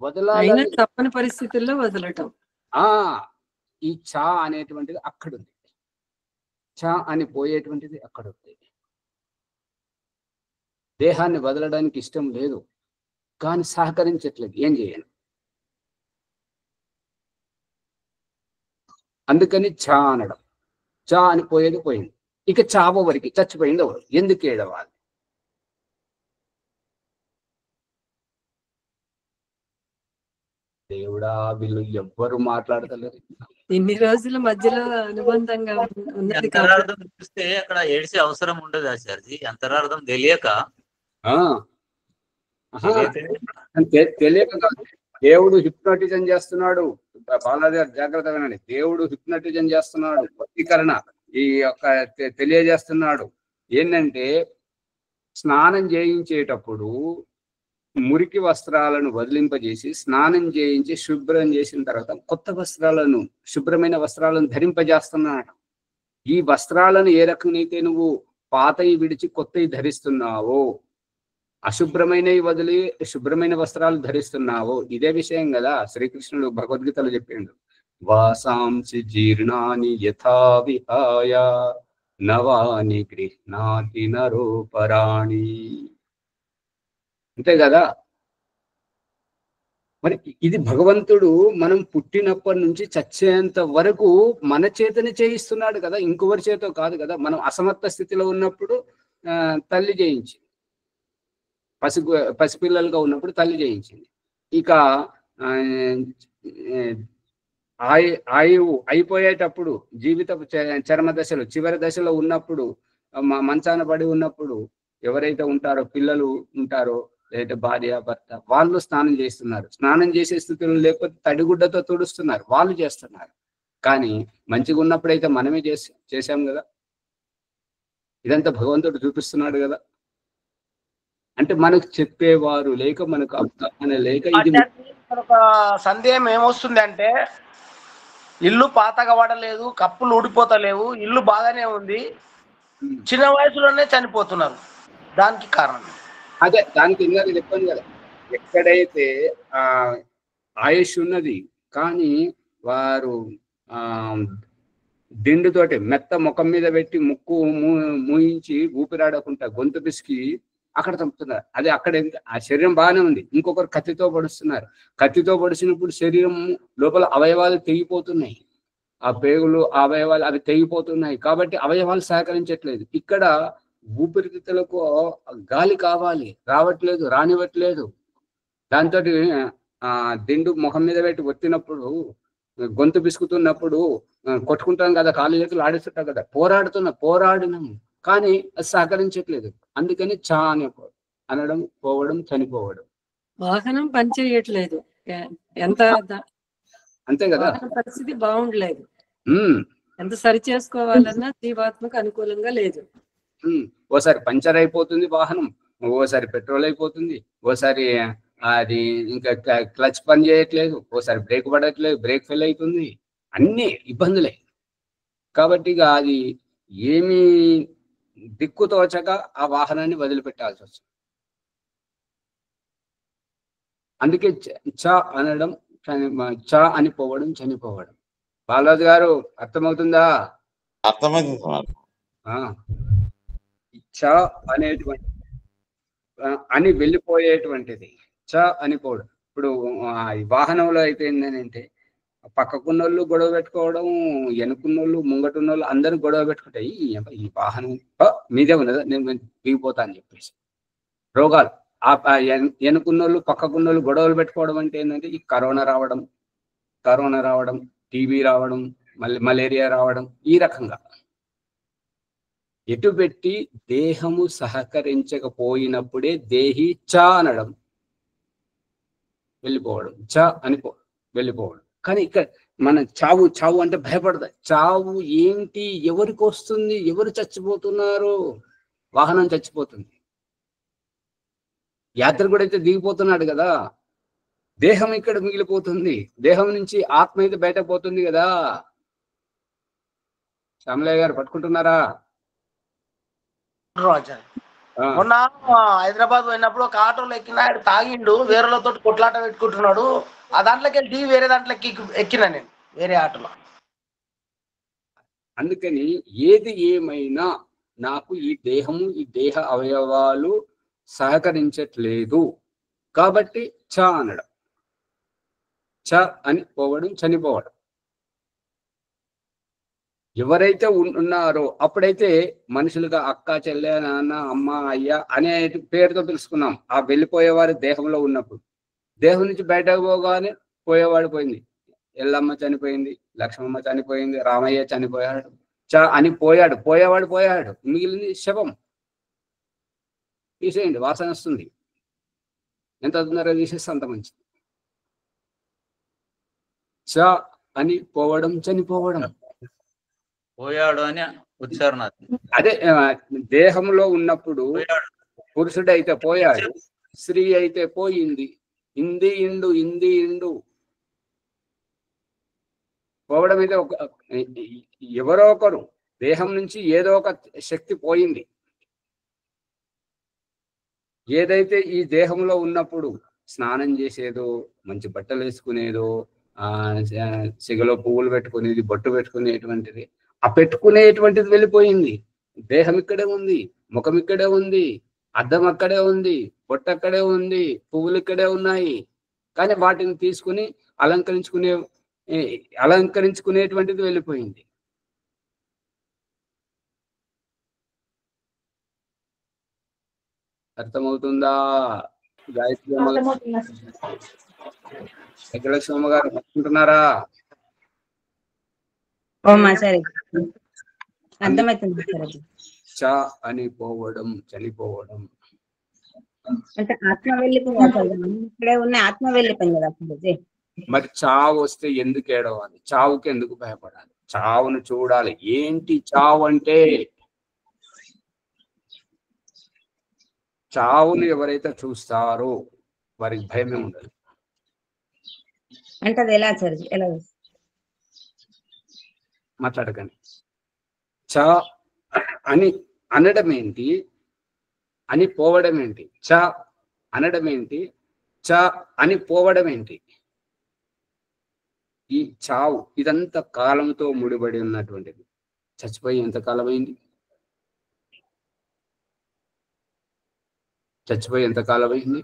వదలాలని తప్పని పరిస్థితుల్లో వదలటం. ఈ చా అనేటువంటిది అక్కడుంది, చా అని పోయేటువంటిది అక్కడుంది. దేహాన్ని వదలడానికి ఇష్టం లేదు, కానీ సహకరించట్లేదు, ఏం చేయాలి? అందుకని చా అనడం. చా అని పోయేది పోయింది, ఇక చావో వరకు చచ్చిపోయింది ఎవరు, ఎందుకు ఏడవాలి? దేవుడా, వీళ్ళు ఎవ్వరు మాట్లాడతలేరు. ఇన్ని రోజుల మధ్యలో అనుబంధంగా ఉన్నది అంతరార్థం చూస్తే అక్కడ ఏడిసే అవసరం ఉండదు ఆచార్జీ. అంతరార్థం తెలియక తెలియక కాదు, దేవుడు హిప్నోటిజం చేస్తున్నాడు. బాలాజీ జాగ్రత్త వినండి, దేవుడు హిప్నోటిజం చేస్తున్నాడు, వశీకరణ ఈ యొక్క తెలియజేస్తున్నాడు. ఏంటంటే, స్నానం చేయించేటప్పుడు మురికి వస్త్రాలను వదిలింపజేసి స్నానం చేయించి శుభ్రం చేసిన తర్వాత కొత్త వస్త్రాలను, శుభ్రమైన వస్త్రాలను ధరింపజేస్తున్నాడు. ఈ వస్త్రాలను ఏ రకమైతే నువ్వు పాతయి విడిచి కొత్తవి ధరిస్తున్నావో, అశుభ్రమైనవి వదిలి శుభ్రమైన వస్త్రాలు ధరిస్తున్నావో, ఇదే విషయం కదా శ్రీకృష్ణుడు భగవద్గీతలో చెప్పిండు. వాసాంసి జీర్ణాని యథా విహాయ నవాని గృహ్ణాతి నరోపరాణి. అంతే కదా. మరి ఇది భగవంతుడు మనం పుట్టినప్పటి నుంచి చచ్చేంత వరకు మన చేతనే చేయిస్తున్నాడు కదా, ఇంకొకరి చేతో కాదు కదా. మనం అసమర్థ స్థితిలో ఉన్నప్పుడు తల్లి చేయించింది, పసిపిల్లలుగా ఉన్నప్పుడు తల్లి చేయించింది. ఇక ఆయువు అయిపోయేటప్పుడు, జీవిత చరమ దశలో చివరి దశలో ఉన్నప్పుడు, మంచాన పడి ఉన్నప్పుడు ఎవరైతే ఉంటారో, పిల్లలు ఉంటారో, లేదా భార్య భర్త, వాళ్ళు స్నానం చేస్తున్నారు. స్నానం చేసే స్థితిలో లేకపోతే తడిగుడ్డతో తుడుస్తున్నారు, వాళ్ళు చేస్తున్నారు. కానీ మంచిగా ఉన్నప్పుడైతే మనమే చేసాం కదా. ఇదంతా భగవంతుడు చూపిస్తున్నాడు కదా. అంటే మనకు చెప్పేవారు లేక, మనకు అవగాహన లేక. ఇది ఒక సందేహం ఏమొస్తుంది అంటే, ఇల్లు పాతగా పడలేదు, కప్పులు ఊడిపోతలేవు, ఇల్లు బాగానే ఉంది, చిన్న వయసులోనే చనిపోతున్నారు. దానికి కారణం అదే, దానికి ఇందాక చెప్పాను కదా, ఎక్కడైతే ఆయుష్ ఉన్నది కానీ వారు దిండుతోటి మెత్త ముఖం మీద పెట్టి ముక్కు మూయించి ఊపిరాడకుండా గొంతు పిసికి అక్కడ చంపుతున్నారు. అదే అక్కడ ఆ శరీరం బాగానే ఉంది, ఇంకొకరు కత్తితో పొడుస్తున్నారు. కత్తితో పొడిచినప్పుడు శరీరం లోపల అవయవాలు తెగిపోతున్నాయి, ఆ పేగులు అవయవాలు అవి తెగిపోతున్నాయి. కాబట్టి అవయవాలు సహకరించట్లేదు. ఇక్కడ ఊపిరితిత్తులకు గాలి కావాలి, రావట్లేదు, రానివ్వట్లేదు. దాంతో దిండు ముఖం మీద పెట్టి ఒత్తినప్పుడు, గొంతు పిసుకుతున్నప్పుడు కొట్టుకుంటాం కదా, కాళ్ళు చేతులు ఆడిస్తుంటాం కదా, పోరాడినాం కానీ అది సహకరించట్లేదు. అందుకని చా అనడం, పోవడం, చనిపోవడం. వాహనం పనిచేయట్లేదు, ఎంత అంతే కదా, పరిస్థితి బాగుండలేదు. ఎంత సరి చేసుకోవాలన్నా జీవాత్మకు అనుకూలంగా లేదు. ఓసారి పంచర్ అయిపోతుంది వాహనం, ఓసారి పెట్రోల్ అయిపోతుంది, ఓసారి అది ఇంకా క్లచ్ పని చేయట్లేదు, ఓసారి బ్రేక్ పడట్లేదు, బ్రేక్ ఫెయిల్ అవుతుంది, అన్ని ఇబ్బందులే. కాబట్టి ఇక అది ఏమీ దిక్కుతోచక ఆ వాహనాన్ని వదిలిపెట్టాల్సి వస్తుంది. అందుకే చ అనడం, చ అని పోవడం, చనిపోవడం. బాలరాజు గారు అర్థమవుతుందా? అర్థమవుతుంది. చ అనేటువంటి అని వెళ్ళిపోయేటువంటిది. చ అని పోవడం. ఇప్పుడు ఈ వాహనంలో అయితే ఏంటంటే పక్కకున్నోళ్ళు గొడవ పెట్టుకోవడం, వెనుకున్నోళ్ళు ముంగటున్నోళ్ళు అందరూ గొడవ పెట్టుకుంటాయి. ఈ వాహనం మీదే ఉన్నదా, నేను దిగిపోతా అని చెప్పేసి రోగాలు. వెనుకున్నోళ్ళు పక్కకున్నోళ్ళు గొడవలు పెట్టుకోవడం అంటే ఏంటంటే ఈ కరోనా రావడం, టీబీ రావడం, మళ్ళీ మలేరియా రావడం, ఈ రకంగా ఎటు పెట్టి దేహము సహకరించకపోయినప్పుడే దేహి చ అనడం, వెళ్ళిపోవడం, చ అని వెళ్ళిపోవడం. కానీ ఇక్కడ మన చావు అంటే భయపడదా. చావు ఏంటి, ఎవరికి వస్తుంది, ఎవరు చచ్చిపోతున్నారు? వాహనం చచ్చిపోతుంది, యాత్రికుడు అయితే దిగిపోతున్నాడు కదా, దేహం ఇక్కడ మిగిలిపోతుంది, దేహం నుంచి ఆత్మ అయితే బయటకు పోతుంది కదా. శ్యామలయ్య గారు పట్టుకుంటున్నారా? మొన్న హైదరాబాద్ పోయినప్పుడు ఒక ఆటోలో ఎక్కిన, ఆయన తాగిండు, వేరేలతో కొట్లాట పెట్టుకుంటున్నాడు. ఆ దాంట్లోకి వెళ్ళి వేరే దాంట్లోకి ఎక్కినా నేను, వేరే ఆటోలో. అందుకని ఏది ఏమైనా నాకు ఈ దేహము, ఈ దేహ అవయవాలు సహకరించట్లేదు కాబట్టి చ అనడం. చ అని పోవడం, చనిపోవడం. ఎవరైతే ఉన్నారో అప్పుడైతే మనుషులుగా అక్క, చెల్లె, నాన్న, అమ్మ, అయ్య అనే పేరుతో పిలుచుకున్నాం. ఆ వెళ్ళిపోయేవారు దేహంలో ఉన్నప్పుడు. దేహం నుంచి బయటకు పోగానే పోయేవాడు పోయింది. ఎల్లమ్మ చనిపోయింది, లక్ష్మమ్మ చనిపోయింది, రామయ్య చనిపోయాడు, చ అని పోయేవాడు పోయాడు, మిగిలింది శవం. తీసేయండి, వాసన వస్తుంది, ఎంత అవుతున్నారో తీసేస్తే అంత మంచిది. చ అని పోవడం, చనిపోవడం. పోయాడు అని ఉచ్చారణ. అదే దేహంలో ఉన్నప్పుడు పురుషుడు అయితే పోయాడు, స్త్రీ అయితే పోయింది, ఇంది ఇండు. పోవడం అయితే ఎవరో ఒకరు దేహం నుంచి ఏదో ఒక శక్తి పోయింది. ఏదైతే ఈ దేహంలో ఉన్నప్పుడు స్నానం చేసేదో, మంచి బట్టలు వేసుకునేదో, సిగలో పువ్వులు పెట్టుకునేది, బొట్టు పెట్టుకునేటువంటిది, ఆ పెట్టుకునేటువంటిది వెళ్ళిపోయింది. దేహం ఇక్కడే ఉంది, ముఖం ఇక్కడే ఉంది, అద్దం అక్కడే ఉంది, బొట్టు అక్కడే ఉంది, పువ్వులు ఇక్కడే ఉన్నాయి. కానీ వాటిని తీసుకుని అలంకరించుకునేటువంటిది వెళ్ళిపోయింది. అర్థమవుతుందా? గాయత్రి వెంకటలక్ష్మమ్మ గారు పట్టుకుంటున్నారా? చ అని పోవడం, చనిపోవడం. అంటే ఆత్మ వెళ్ళిపోయింది, ఇక్కడే ఉన్న ఆత్మ వెళ్ళిపోయింది కదా. మరి చావు వస్తే ఎందుకు ఏడవాలి? చావుకి ఎందుకు భయపడాలి? చావును చూడాలి. ఏంటి చావు అంటే? చావును ఎవరైతే చూస్తారో వారికి భయమే ఉండదు. అంటే అది ఎలా సార్, ఎలా మాట్లాడకండి. చ అని అనడం ఏంటి, అని పోవడం ఏంటి? చ అనడం ఏంటి, చ అని పోవడం ఏంటి? ఈ చావు ఇదంతా కాలంతో ముడిపడి ఉన్నటువంటిది. చచ్చిపోయి ఎంతకాలం అయింది? చచ్చిపోయి ఎంతకాలం అయింది?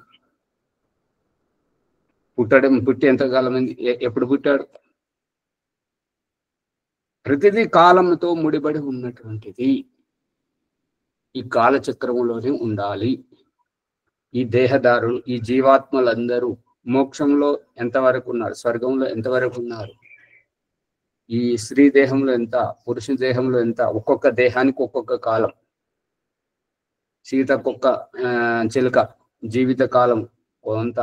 పుట్టి ఎంతకాలం అయింది? ఎప్పుడు పుట్టాడు? ప్రతిదీ కాలంతో ముడిపడి ఉన్నటువంటిది. ఈ కాలచక్రంలోనే ఉండాలి. ఈ దేహదారులు, ఈ జీవాత్మలందరూ మోక్షంలో ఎంతవరకు ఉన్నారు, స్వర్గంలో ఎంతవరకు ఉన్నారు, ఈ స్త్రీ దేహంలో ఎంత, పురుష దేహంలో ఎంత, ఒక్కొక్క దేహానికి ఒక్కొక్క కాలం. సీతకొక్క చిలుక జీవిత కాలం కొంత,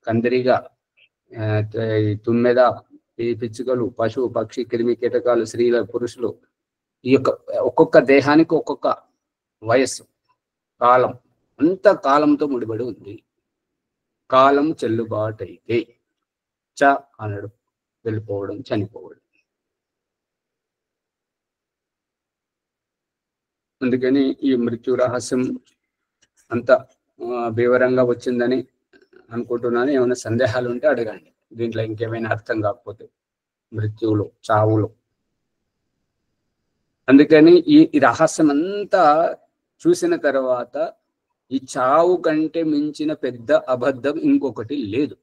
కందిరిగా, తుమ్మెద, ఈ పిచ్చుకలు, పశువు, పక్షి, క్రిమి, కీటకాలు, స్త్రీల, పురుషులు, ఈ యొక్క ఒక్కొక్క దేహానికి ఒక్కొక్క వయస్సు, కాలం, అంత కాలంతో ముడిపడి ఉంది. కాలం చెల్లుబాటు అయితే చ అనడం, వెళ్ళిపోవడం, చనిపోవడం. అందుకని ఈ మృత్యు రహస్యం అంత వివరంగా వచ్చిందని అనుకుంటున్నాను. ఏమైనా సందేహాలు ఉంటే అడగండి. దీంట్లో ఇంకేమైనా అర్థం కాకపోతే మృత్యువులు, చావులు. అందుకని ఈ రహస్యం అంతా చూసిన తర్వాత ఈ చావు కంటే మించిన పెద్ద అబద్ధం ఇంకొకటి లేదు.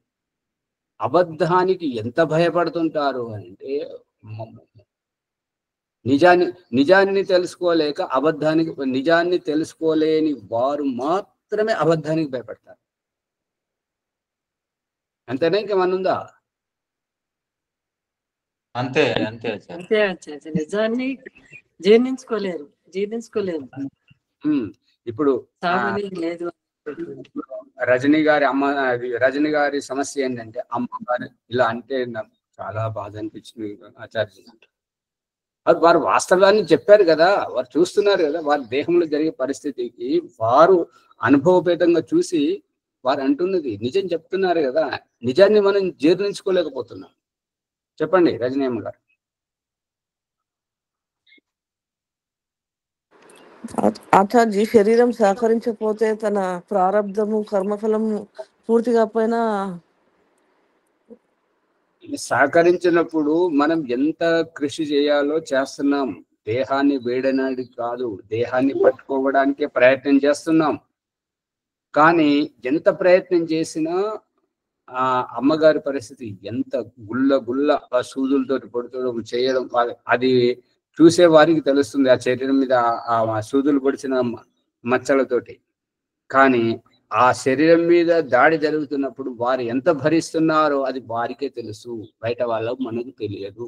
అబద్ధానికి ఎంత భయపడుతుంటారు అంటే నిజాన్ని తెలుసుకోలేక నిజాన్ని తెలుసుకోలేని వారు మాత్రమే అబద్ధానికి భయపడతారు. అంతేనా ఇంకేమనుందా? అంతే అంతే ఆచార్య. అంతే ఆచార్య, నిజాన్ని జీర్ణించుకోలేరు. ఇప్పుడు సామాన్యం లేదు. రజనీ గారి సమస్య ఏంటంటే అమ్మగారు ఇలా అంటే నాకు చాలా బాధ అనిపించింది ఆచార్య. అది వారు వాస్తవాన్ని చెప్పారు కదా, వారు చూస్తున్నారు కదా, వారి దేహంలో జరిగే పరిస్థితికి వారు అనుభవపేతంగా చూసి వారు అంటున్నది నిజం చెప్తున్నారు కదా. నిజాన్ని మనం జీర్ణించుకోలేకపోతున్నాం. చెప్పండి రజనీ అమ్మ గారు. ఆచార్య శరీరం సహకరించకపోతే తన ప్రారంధము కర్మఫలము పూర్తిగా పోయినా సహకరించినప్పుడు మనం ఎంత కృషి చేయాలో చేస్తున్నాం. దేహాన్ని వేడనాడి కాదు, దేహాన్ని పట్టుకోవడానికే ప్రయత్నం చేస్తున్నాం. కానీ ఎంత ప్రయత్నం చేసినా ఆ అమ్మగారి పరిస్థితి ఎంత గుల్ల ఆ సూదులతో పొడుతడం చేయడం, అది చూసే వారికి తెలుస్తుంది ఆ శరీరం మీద ఆ సూదులు పొడిచిన మచ్చలతోటి. కానీ ఆ శరీరం మీద దాడి జరుగుతున్నప్పుడు వారు ఎంత భరిస్తున్నారో అది వారికే తెలుసు, బయట వాళ్ళకు మనకు తెలియదు.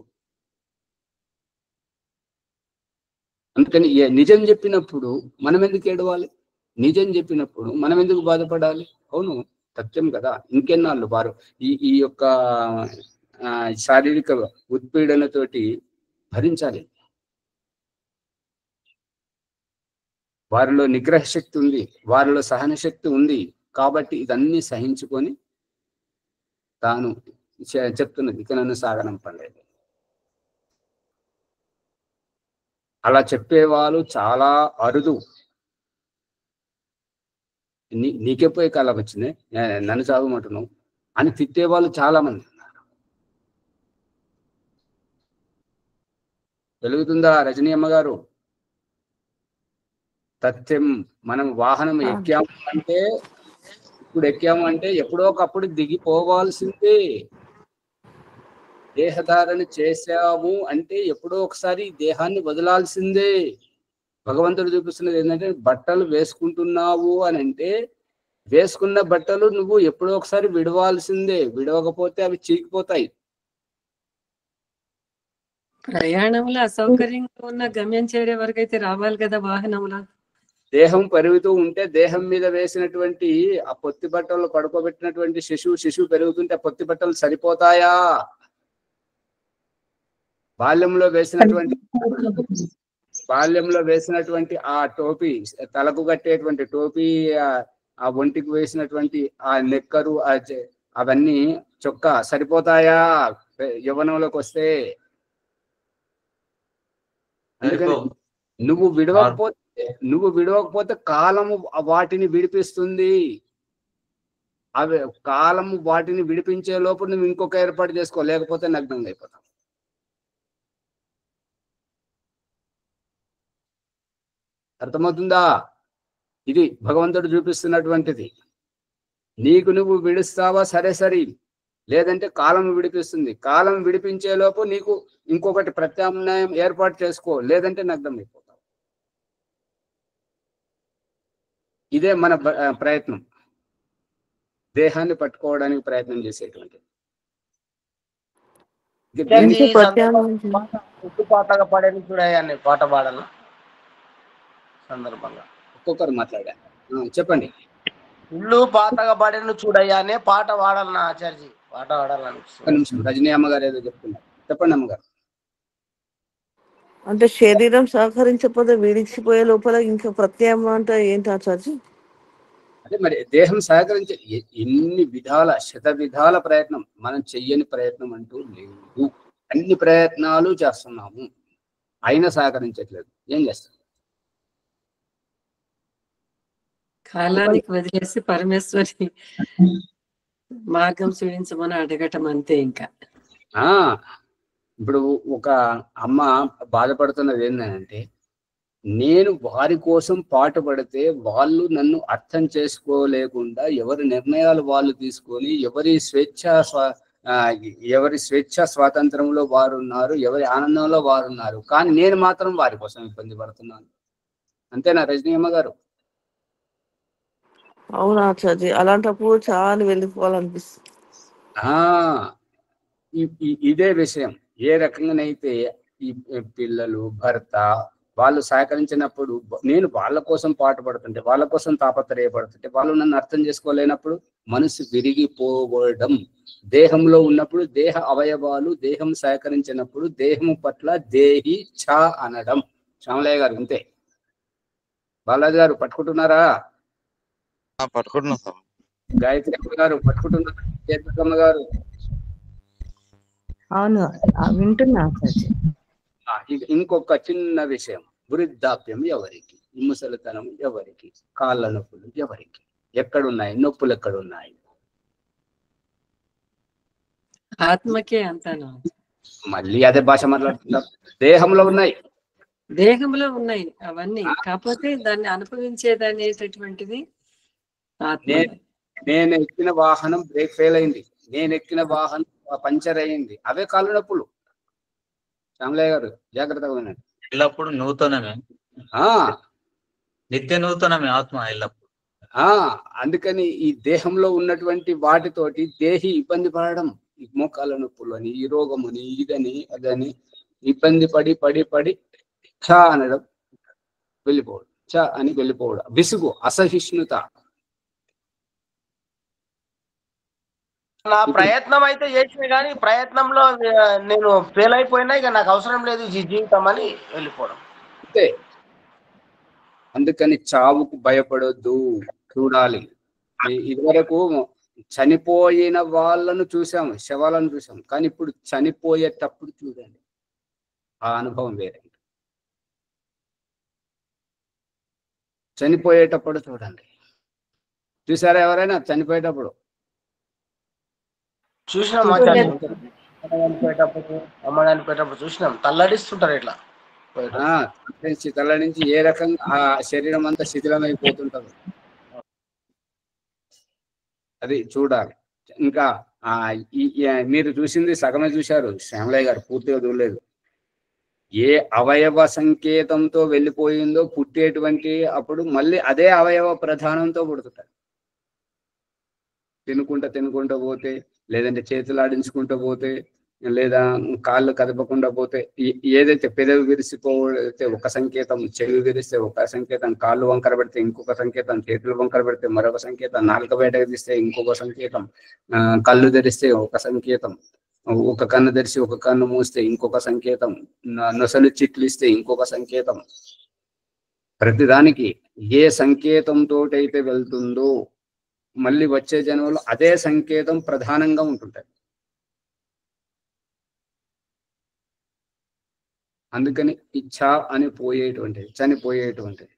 అందుకని నిజం చెప్పినప్పుడు మనం ఎందుకు ఏడవాలి? నిజం చెప్పినప్పుడు మనం ఎందుకు బాధపడాలి? అవును, సత్యం కదా. ఇంకెన్నాళ్ళు వారు ఈ యొక్క శారీరక ఉత్పీడనతోటి భరించాలి. వారిలో నిగ్రహ శక్తి ఉంది, వారిలో సహన శక్తి ఉంది. కాబట్టి ఇదన్నీ సహించుకొని తాను చెప్తున్నది ఇక నన్ను సాగనంపండి. అలా చెప్పేవాళ్ళు చాలా అరుదు. నీకెపోయే కాలం వచ్చింది, నన్ను సాగమంటున్నావు అని తిట్టేవాళ్ళు చాలా మంది ఉన్నారు. వెలుగుతుందా రజనీ అమ్మగారు? సత్యం. మనం వాహనం ఎక్కాము అంటే, ఇప్పుడు ఎక్కాము అంటే ఎప్పుడో ఒకప్పుడు దిగిపోవాల్సిందే. దేహధారణ చేశాము అంటే ఎప్పుడో ఒకసారి దేహాన్ని వదలాల్సిందే. భగవంతుడు చూపిస్తున్నది ఏంటంటే, బట్టలు వేసుకుంటున్నావు అని అంటే వేసుకున్న బట్టలు నువ్వు ఎప్పుడో ఒకసారి విడవాల్సిందే. విడవకపోతే అవి చీకిపోతాయి. ప్రయాణంలో అసౌకర్యంగా ఉన్న గమ్యం చేరే వరకు అయితే రావాలి కదా వాహనంలో. దేహం పెరుగుతూ ఉంటే దేహం మీద వేసినటువంటి ఆ పొత్తి బట్టలు పడుకోబెట్టినటువంటి శిశువు పెరుగుతుంటే ఆ పొత్తి బట్టలు సరిపోతాయా? బాల్యంలో వేసినటువంటి ఆ టోపీ, తలకు కట్టేటువంటి టోపీ, ఆ ఒంటికి వేసినటువంటి ఆ నెక్కరు, అవన్నీ చొక్కా సరిపోతాయా యవ్వనంలోకి వస్తే? అందుకని నువ్వు విడవకపోతే కాలము వాటిని విడిపిస్తుంది. అవి కాలము వాటిని విడిపించే లోపు నువ్వు ఇంకొక ఏర్పాటు చేసుకో, లేకపోతే నగ్నంగా అయిపోతావు. అర్థమవుతుందా? ఇది భగవంతుడు చూపిస్తున్నటువంటిది. నీకు నువ్వు విడుస్తావా సరే, లేదంటే కాలం విడిపిస్తుంది. కాలం విడిపించే లోపు నీకు ఇంకొకటి ప్రత్యామ్నాయం ఏర్పాటు చేసుకో, లేదంటే నగ్నం అయిపోతావు. ఇదే మన ప్రయత్నం, దేహాన్ని ప్రయత్నం చేసేటువంటి. పాటగా పాడేది చూడని పాట పాడాలి సందర్భంగా ఒక్కొక్కరు మాట్లాడారు. చెప్పండి. ఇల్లు పాతగా పడేను చూడయ్యా అనే పాట పాడాలన్న ఆచార్జీ, పాట పాడాలని. రజనీ అమ్మగారు ఏదో చెప్తున్నారు, చెప్పండి అమ్మగారు. అంటే శరీరం సహకరించకపోతే విడిచిపోయే లోపల ఇంకా ప్రత్యామ్నాయం అంటే ఏంటి ఆచార్జీ? అంటే మరి దేహం సహకరించే ఎన్ని విధాల శత విధాల ప్రయత్నం, మనం చెయ్యని ప్రయత్నం అంటూ లేదు. అన్ని ప్రయత్నాలు చేస్తున్నాము, అయినా సహకరించట్లేదు. ఏం చేస్తాం? కాలానికి వదిలేసి పరమేశ్వరి మార్గం చూపించమని అడగటం అంతే. ఇంకా ఇప్పుడు ఒక అమ్మ బాధపడుతున్నది ఏంటంటే, నేను వారి కోసం పాటుపడితే వాళ్ళు నన్ను అర్థం చేసుకోలేకుండా ఎవరి నిర్ణయాలు వాళ్ళు తీసుకొని ఎవరి స్వేచ్ఛ స్వాతంత్రంలో వారు ఉన్నారు, ఎవరి ఆనందంలో వారు ఉన్నారు. కానీ నేను మాత్రం వారి కోసం ఇబ్బంది పడుతున్నాను. అంతేనా రజనీయమ్మ గారు? అవునా ఆచార్య, అలాంటప్పుడు చాలా వెళ్ళిపోవాలనిపిస్తుంది. ఇదే విషయం. ఏ రకంగానైతే ఈ పిల్లలు, భర్త వాళ్ళు సహకరించినప్పుడు, నేను వాళ్ళ కోసం పాటుపడుతుంటే, వాళ్ళ కోసం తాపత్రయపడుతుంటే, వాళ్ళు నన్ను అర్థం చేసుకోలేనప్పుడు మనసు విరిగిపోవడం. దేహంలో ఉన్నప్పుడు దేహ అవయవాలు దేహం సహకరించినప్పుడు దేహము పట్ల దేహి ఛ అనడం. శ్యామలయ్య గారు అంతే. బాలాజీ గారు పట్టుకుంటున్నారా? పట్టుకుంటున్నా సార్. గాయత్రి అమ్మ గారు పట్టుకుంటున్నారా? చేతకమ్మ గారు? అవును, వింటున్నా. ఇంకొక చిన్న విషయం. వృద్ధాప్యం ఎవరికి, ముసలితనం ఎవరికి, కాళ్ళ నొప్పులు ఎవరికి, ఎక్కడున్నాయి నొప్పులు? ఎక్కడున్నాయి? ఆత్మకే అంతాను. మళ్ళీ అదే భాష మాట్లాడుతున్నారు. దేహంలో ఉన్నాయి, దేహంలో ఉన్నాయి అవన్నీ. కాకపోతే దాన్ని అనుభవించేది అనేటటువంటిది ఆత్మ. నేను ఎక్కిన వాహనం బ్రేక్ ఫెయిల్ అయింది, నేను ఎక్కిన వాహనం పంచర్ అయింది, అవే కాళ్ళ నొప్పులు. శ్యామలయ్య గారు జాగ్రత్తగా వినండి. ఎల్లప్పుడు నూతనమే, నిత్య నూతనమే ఆత్మ ఎల్లప్పుడు. అందుకని ఈ దేహంలో ఉన్నటువంటి వాటితోటి దేహి ఇబ్బంది పడడం, ఈ మోకాళ్ళ నొప్పులు అని, ఈ రోగం అని, ఇదని అదని ఇబ్బంది పడి పడి పడి ఛ అనడం, వెళ్ళిపోవడం, ఛ అని వెళ్ళిపోవడం, విసుగు, అసహిష్ణుత. నా ప్రయత్నం అయితే చేసిన కానీ ప్రయత్నంలో నేను ఫెయిల్ అయిపోయినా, ఇక నాకు అవసరం లేదు ఈ జీవితం అని వెళ్ళిపోవడం అంతే. అందుకని చావుకు భయపడొద్దు, చూడాలి. ఇదివరకు చనిపోయిన వాళ్ళను చూసాము, శవాలను చూసాము, కానీ ఇప్పుడు చనిపోయేటప్పుడు చూడండి, ఆ అనుభవం వేరే. చనిపోయేటప్పుడు చూడండి. చూసారా ఎవరైనా చనిపోయేటప్పుడు? చూసినాం, అమ్మ చనిపోయేటప్పుడు చూసినాం. తల్లడిస్తుంటారు ఇట్లా, తల నుంచి ఏ రకంగా ఆ శరీరం అంతా శిథిలమైపోతుంటది, అది చూడాలి. ఇంకా మీరు చూసింది సగమే చూశారు, శ్యామలయ్య గారు పూర్తిగా చూడలేదు. ఏ అవయవ సంకేతంతో వెళ్ళిపోయిందో పుట్టేటువంటి అప్పుడు మళ్ళీ అదే అవయవ ప్రధానంతో పుడుతుంటారు. తినుకుంటూ పోతే, లేదంటే చేతులు ఆడించుకుంటూ పోతే, లేదా కాళ్ళు కదపకుండా పోతే, ఏదైతే పెదవి విరిసిపోతే ఒక సంకేతం, చెవి విరిస్తే ఒక సంకేతం, కాళ్ళు వంకర పెడితే ఇంకొక సంకేతం, చేతులు వంకర పెడితే మరొక సంకేతం, నాలుక బయటకు తీస్తే ఇంకొక సంకేతం, కళ్ళు తెరిస్తే ఒక సంకేతం, ఒక కన్ను తెరిచి ఒక కన్ను మూస్తే ఇంకొక సంకేతం, నొసలు చిట్లిస్తే ఇంకొక సంకేతం. ప్రతిదానికి ఏ సంకేతంతో అయితే వెళ్తుందో మళ్ళీ వచ్చే జన్మలో అదే సంకేతం ప్రధానంగా ఉంటుంటాయి. అందుకని ఇచ్చ అని చనిపోయేటువంటిది.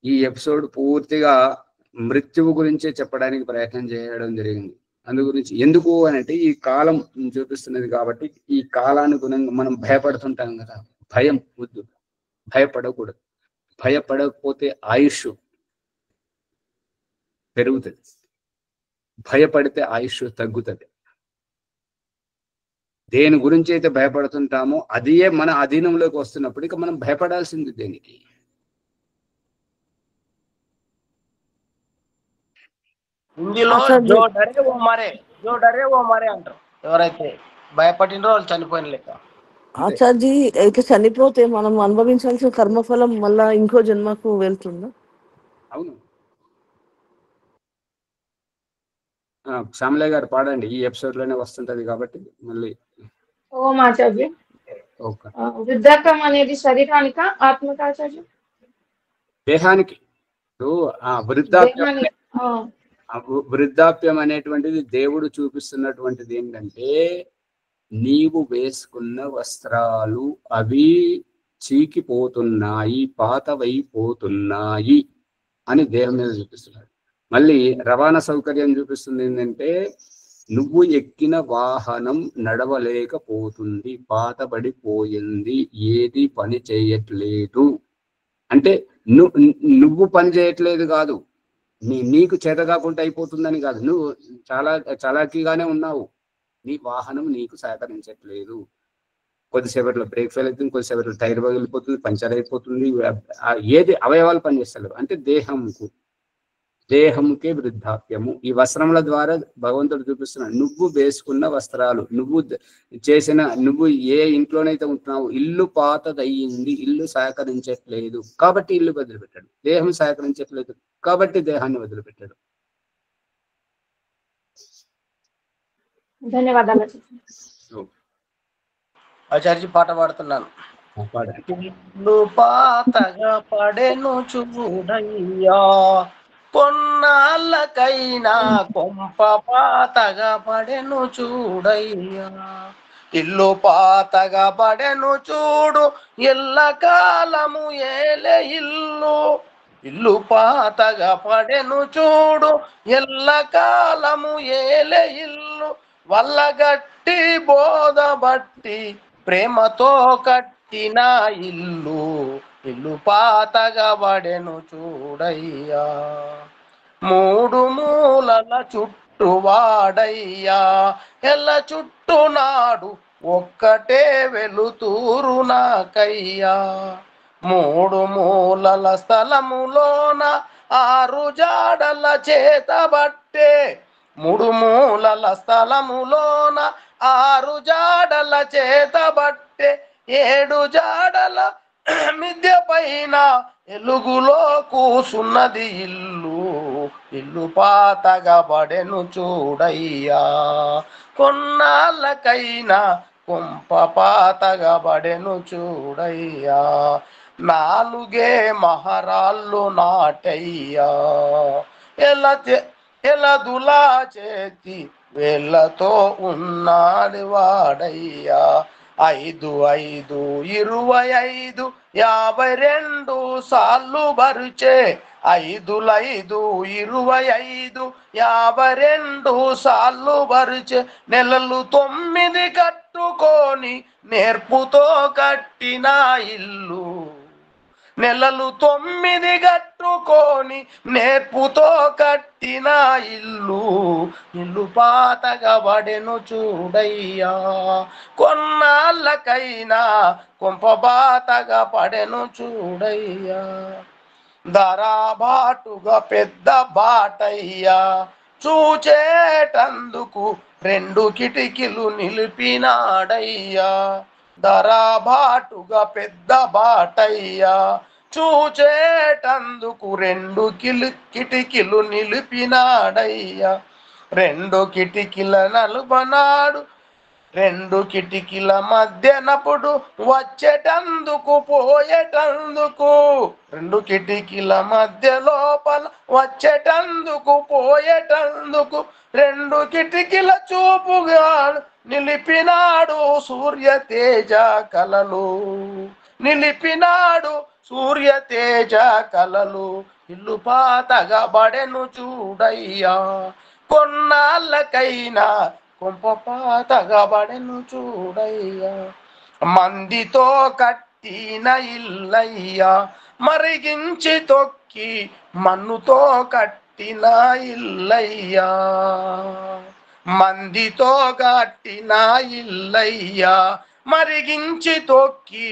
ఈ ఎపిసోడ్ పూర్తిగా మృత్యువు గురించే చెప్పడానికి ప్రయత్నం చేయడం జరిగింది. అందు గురించి ఎందుకు అని అంటే, ఈ కాలం చూపిస్తున్నది కాబట్టి, ఈ కాలానుగుణంగా మనం భయపడుతుంటాం కదా. భయం వద్దు, భయపడకూడదు. భయపడకపోతే ఆయుష్ పెరుగుతుంది, భయపడితే ఆయుష్ తగ్గుతుంది. దేని గురించి అయితే భయపడుతుంటామో అదే మన అధీనంలోకి వస్తున్నప్పుడు ఇక మనం భయపడాల్సింది దేనికి? హిందీలో జో డరే ఓ మరే అంటారు. ఎవరైతే భయపడినో వాళ్ళు చనిపోయిన లెక్క. ఆచార్జీ, ఇట్లా చనిపోతే మనం అనుభవించాల్సిన కర్మఫలం మళ్ళా ఇంకో జన్మకు వెళ్తుందా? అవును. శ్యామలయ్య గారు పాడండి, ఈ ఎపిసోడ్ లోనే వస్తుంటది కాబట్టి మళ్ళీ. ఓం ఆచార్య. ఓకే. వృద్ధాప్యం అనేది శరీరానిక ఆత్మక ఆచార్య? దేహానికి. వృద్ధాప్యం అనేటువంటిది దేవుడు చూపిస్తున్నటువంటిది ఏంటంటే, నీవు వేసుకున్న వస్త్రాలు అవి చీకిపోతున్నాయి, పాతవైపోతున్నాయి అని దేహం మీద చూపిస్తున్నాడు. మళ్ళీ రవాణా సౌకర్యం చూపిస్తుంది ఏంటంటే, నువ్వు ఎక్కిన వాహనం నడవలేకపోతుంది, పాతబడిపోయింది, ఏది పని చేయట్లేదు. అంటే నువ్వు పని చేయట్లేదు కాదు, నీకు చేత కాకుండా అయిపోతుందని కాదు, నువ్వు చాలా చలాకీగానే ఉన్నావు, నీ వాహనం నీకు సహకరించట్లేదు. కొద్దిసేపట్లో బ్రేక్ ఫెయిల్ అవుతుంది, కొద్దిసేపట్లో టైర్ పగిలిపోతుంది, పంచర్ అయిపోతుంది, ఏది అవయవాలు పనిచేస్తలేవు. అంటే దేహంకే వృద్ధాప్యము. ఈ వస్త్రముల ద్వారా భగవంతుడు చూపిస్తున్నాడు, నువ్వు వేసుకున్న వస్త్రాలు, నువ్వు ఏ ఇంట్లోనైతే ఉంటున్నావు, ఇల్లు పాతదయ్యింది, ఇల్లు సహకరించట్లేదు కాబట్టి ఇల్లు వదిలిపెట్టాడు. దేహం సహకరించట్లేదు కాబట్టి దేహాన్ని వదిలిపెట్టాడు. ధన్యవాదాలు. ఆచార్య పాట పాడుతున్నాను. ఇల్లు పాతగా పడెను చూడయ్యా, కొన్నాళ్ళకైనా కొంప పాతగా పడెను చూడయ్యా. ఇల్లు పాతగా పడెను చూడు, ఎల్ల కాలము ఏలే ఇల్లు. ఇల్లు పాతగా పడెను చూడు, ఎల్ల కాలము ఏలే ఇల్లు. వల్లగట్టి బోధ బట్టి ప్రేమతో కట్టిన ఇల్లు, ఇల్లు పాతగా పడెను చూడయ్యా. మూడు మూలల చుట్టూ వాడయ్యా, ఎల్ల చుట్టూ నాడు ఒక్కటే వెలుతూరు నాకయ్యా. మూడు మూలల స్థలములోన 6 జాడల చేతబట్టే, మూడు మూలల స్థలములోన 6 జాడల చేతబట్టే, 7 జాడల మిద్దె పైన ఎలుగులో కూసున్నది ఇల్లు, ఇల్లు పాతగా పడెను చూడయ్యా. కొన్నాళ్ళకైనా కొంప పాతగా పడెను చూడయ్యా. 4 మహరాళ్ళు నాటయ్యా, ఎలదులా చేతి వేళ్ళతో ఉన్నాడు వాడయ్యా. 5 5 25 52 సార్లు బరుచే, 5 5 25 52 సార్లు బరుచే. నెలలు 9 కట్టుకొని నేర్పుతో కట్టిన ఇల్లు, నెలలు 9 కట్టుకొని నేర్పుతో కట్టిన ఇల్లు, ఇల్లు పాతగా పడెను చూడయ్యా. కొన్నాళ్ళకైనా కొంప పాతగా పడెను చూడయ్యా. ధరాబాటుగా పెద్ద బాటయ్యా, చూచేటందుకు 2 కిటికీలు నిలిపినాడయ్యా. ధరాబాటుగా పెద్ద బాటయ్యా, చూచేటందుకు 2 కిటికీలు నిలిపినాడయ్యా. 2 కిటికీల నలుపనాడు, 2 కిటికీల మధ్యనప్పుడు వచ్చేటందుకు పోయేటందుకు, 2 కిటికీల మధ్య లోపల వచ్చేటందుకు పోయేటందుకు, 2 కిటికీల చూపుగా నిలిపినాడు సూర్య తేజ కలలు, నిలిపినాడు సూర్య తేజ కలలు. ఇల్లు పాతగా పడెను చూడయ్యా. కొన్నాళ్ళకైనా కొంప పాతగా పడెను చూడయ్యా. మందితో కట్టిన ఇల్లయ్యా, మరిగించి తొక్కి మన్నుతో కట్టిన ఇల్లయ్యా. మందితో కట్టిన ఇల్లయ్యా, మరిగించి తొక్కి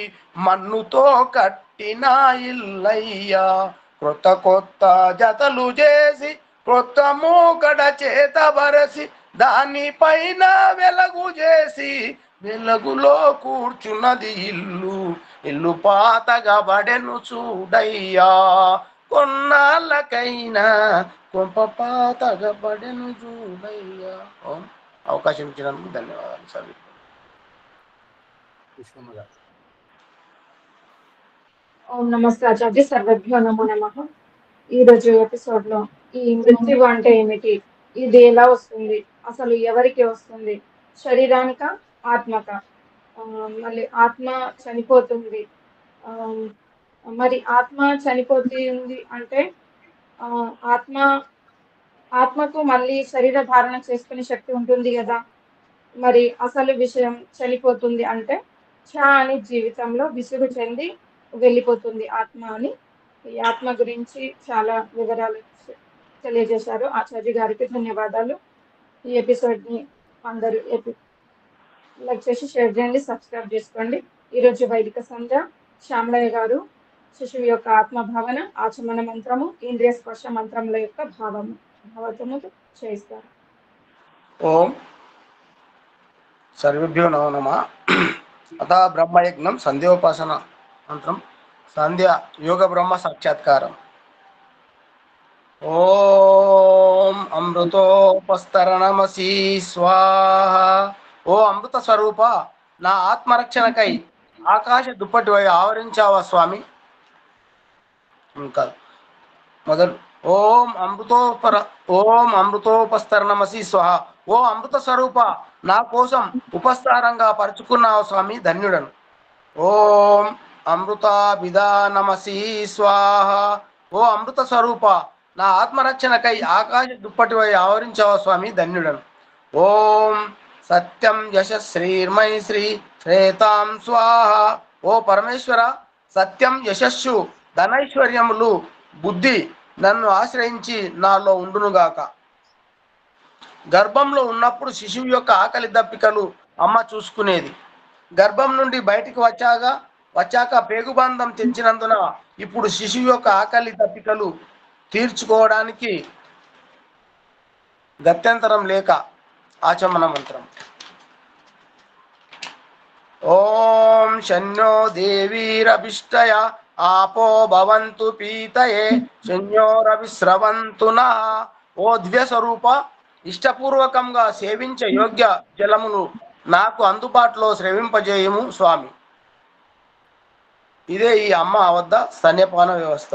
మన్నుతో కట్టిన ఇల్లయ్యా. కొత్త కొత్త జతలు చేసి కొత్త మూకడ చేత బరసి, దానిపైన వెలుగు చేసి వెలుగులో కూర్చున్నది ఇల్లు, ఇల్లు పాతగా పడెను చూడయ్యా. కొన్నాళ్ళకైనా కొంప పాతగా పడెను చూడయ్యా. అవకాశం ఇచ్చినందుకు ధన్యవాదాలు సార్. ఓం నమస్తే ఆచార్య, సర్వభ్యో నమో నమః. ఈ రోజు ఎపిసోడ్ లో ఈ మృత్యువు అంటే ఏమిటి, ఇది ఎలా వస్తుంది, అసలు ఎవరికి వస్తుంది, శరీరానిక ఆత్మక, మళ్ళీ ఆత్మ చనిపోతుంది, మరి ఆత్మ చనిపోతుంది అంటే ఆత్మ ఆత్మకు మళ్ళీ శరీర ధారణ చేసుకునే శక్తి ఉంటుంది కదా, మరి అసలు విషయం చనిపోతుంది అంటే ఛ అని జీవితంలో విసుగు చెంది వెళ్ళిపోతుంది ఆత్మ అని. ఈ ఆత్మ గురించి చాలా వివరాలు తెలియజేశారు. ఆచార్య గారికి ధన్యవాదాలు. ఈ ఎపిసోడ్ని అందరూ లైక్ చేసి షేర్ చేయండి, సబ్స్క్రైబ్ చేసుకోండి. ఈరోజు వైదిక సంధ్య శ్యామలయ్య గారు శిశువు యొక్క ఆత్మభావన, ఆచమన మంత్రము, ఇంద్రియ స్పర్శ మంత్రముల యొక్క భావము చేయిస్తారు. ఓం సర్వేభ్యో నమో నమః. అథ బ్రహ్మయజ్ఞం సంధ్యోపాసన మంత్రం. సంధ్య యోగ బ్రహ్మ సాక్షాత్కారం. ఓం అమృతోపస్తరణమసి స్వాహ. ఓ అమృత స్వరూప, నా ఆత్మరక్షణకై ఆకాశ దుప్పటి వై ఆవరించావా స్వామి. ఇంకా మొదలు. ఓం అమృతోపస్తరణమసి స్వాహ. ఓ అమృత స్వరూప, నా కోసం ఉపస్థారంగా పరుచుకున్నావు స్వామి, ధన్యుడను. ఓం అమృతాభిధానమసి స్వాహ. ఓ అమృత స్వరూప, నా ఆత్మరక్షణకై ఆకాశ దుప్పటి వై ఆవరించావు స్వామి, ధన్యుడను. ఓం సత్యం యశశ్రీర్మై శ్రీ శ్రేతాం స్వాహ. ఓ పరమేశ్వర, సత్యం, యశస్సు, ధనైశ్వర్యములు, బుద్ధి నన్ను ఆశ్రయించి నాలో ఉండునుగాక. గర్భంలో ఉన్నప్పుడు శిశువు యొక్క ఆకలి దప్పికలు అమ్మ చూసుకునేది. గర్భం నుండి బయటికి వచ్చాక పేగుబంధం తెంచినందున ఇప్పుడు శిశువు యొక్క ఆకలి దప్పికలు తీర్చుకోవడానికి గత్యంతరం లేక ఆచమన మంత్రం. ఓం శన్యో దేవీరభిష్టయ ఆపో భవంతు పీతయే శన్యోరవిస్రవంతు నః. ఓ దివ్య స్వరూప, ఇష్టపూర్వకంగా సేవించే యోగ్య జలమును నాకు అందుబాటులో స్రవింపజేయము స్వామి. ఇదే ఈ అమ్మ వద్ద స్తన్యపాన వ్యవస్థ.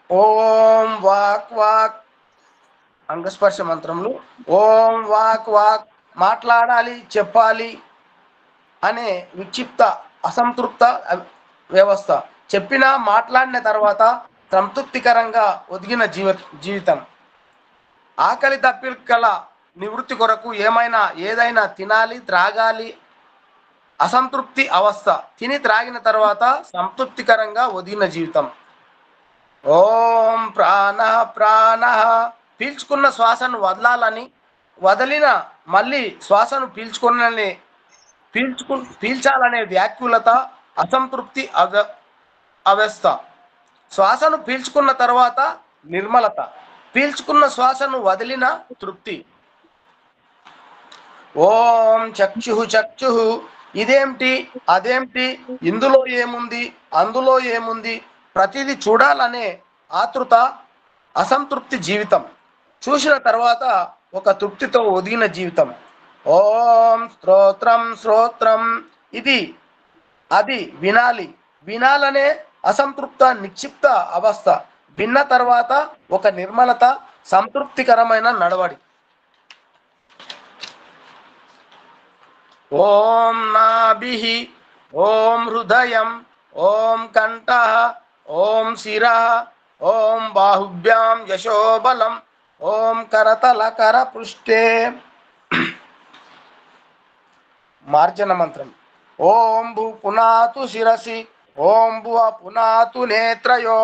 ఓం వాక్ వాక్ అంగస్పర్శ మంత్రములు. ఓం వాక్ వాక్ మాట్లాడాలి, చెప్పాలి అనే విక్షిప్త అసంతృప్త వ్యవస్థ. చెప్పినా మాట్లాడిన తర్వాత సంతృప్తికరంగా ఒదిగిన జీవితం. ఆకలి దప్పికల నివృత్తి కొరకు ఏదైనా తినాలి, త్రాగాలి. అసంతృప్తి అవస్థ. తిని త్రాగిన తర్వాత సంతృప్తికరంగా ఒదిగిన జీవితం. ఓం ప్రాణ ప్రాణ. పీల్చుకున్న శ్వాసను వదలాలని, వదిలిన మళ్ళీ శ్వాసను పీల్చాలనే వ్యాకులత, అసంతృప్తి అవస్థ. శ్వాసను పీల్చుకున్న తర్వాత నిర్మలత, పీల్చుకున్న శ్వాసను వదిలిన తృప్తి. ఓం చక్షు చక్షు. ఇదేమిటి, అదేమిటి, ఇందులో ఏముంది, అందులో ఏముంది, ప్రతిదీ చూడాలనే ఆతృత, అసంతృప్తి జీవితం. చూసిన తర్వాత ఒక తృప్తితో ఒదిగిన జీవితం. ఓం స్తోత్రం శ్రోత్రం. ఇది అది వినాలనే అసంతృప్త నిక్షిప్త అవస్థ. విన్న తర్వాత ఒక నిర్మలత, సంతృప్తికరమైన నడవడి. ఓం నాభిః. ఓం హృదయం. ఓం కంఠః. ఓం శిరః. ఓం బాహుభ్యాం యశోబలం. ఓం కరతల కర పృష్ఠే. మార్జన మంత్రం. ఓం భూ పునాతు శిరసి. ఓం భువ పునాతు నేత్రయో.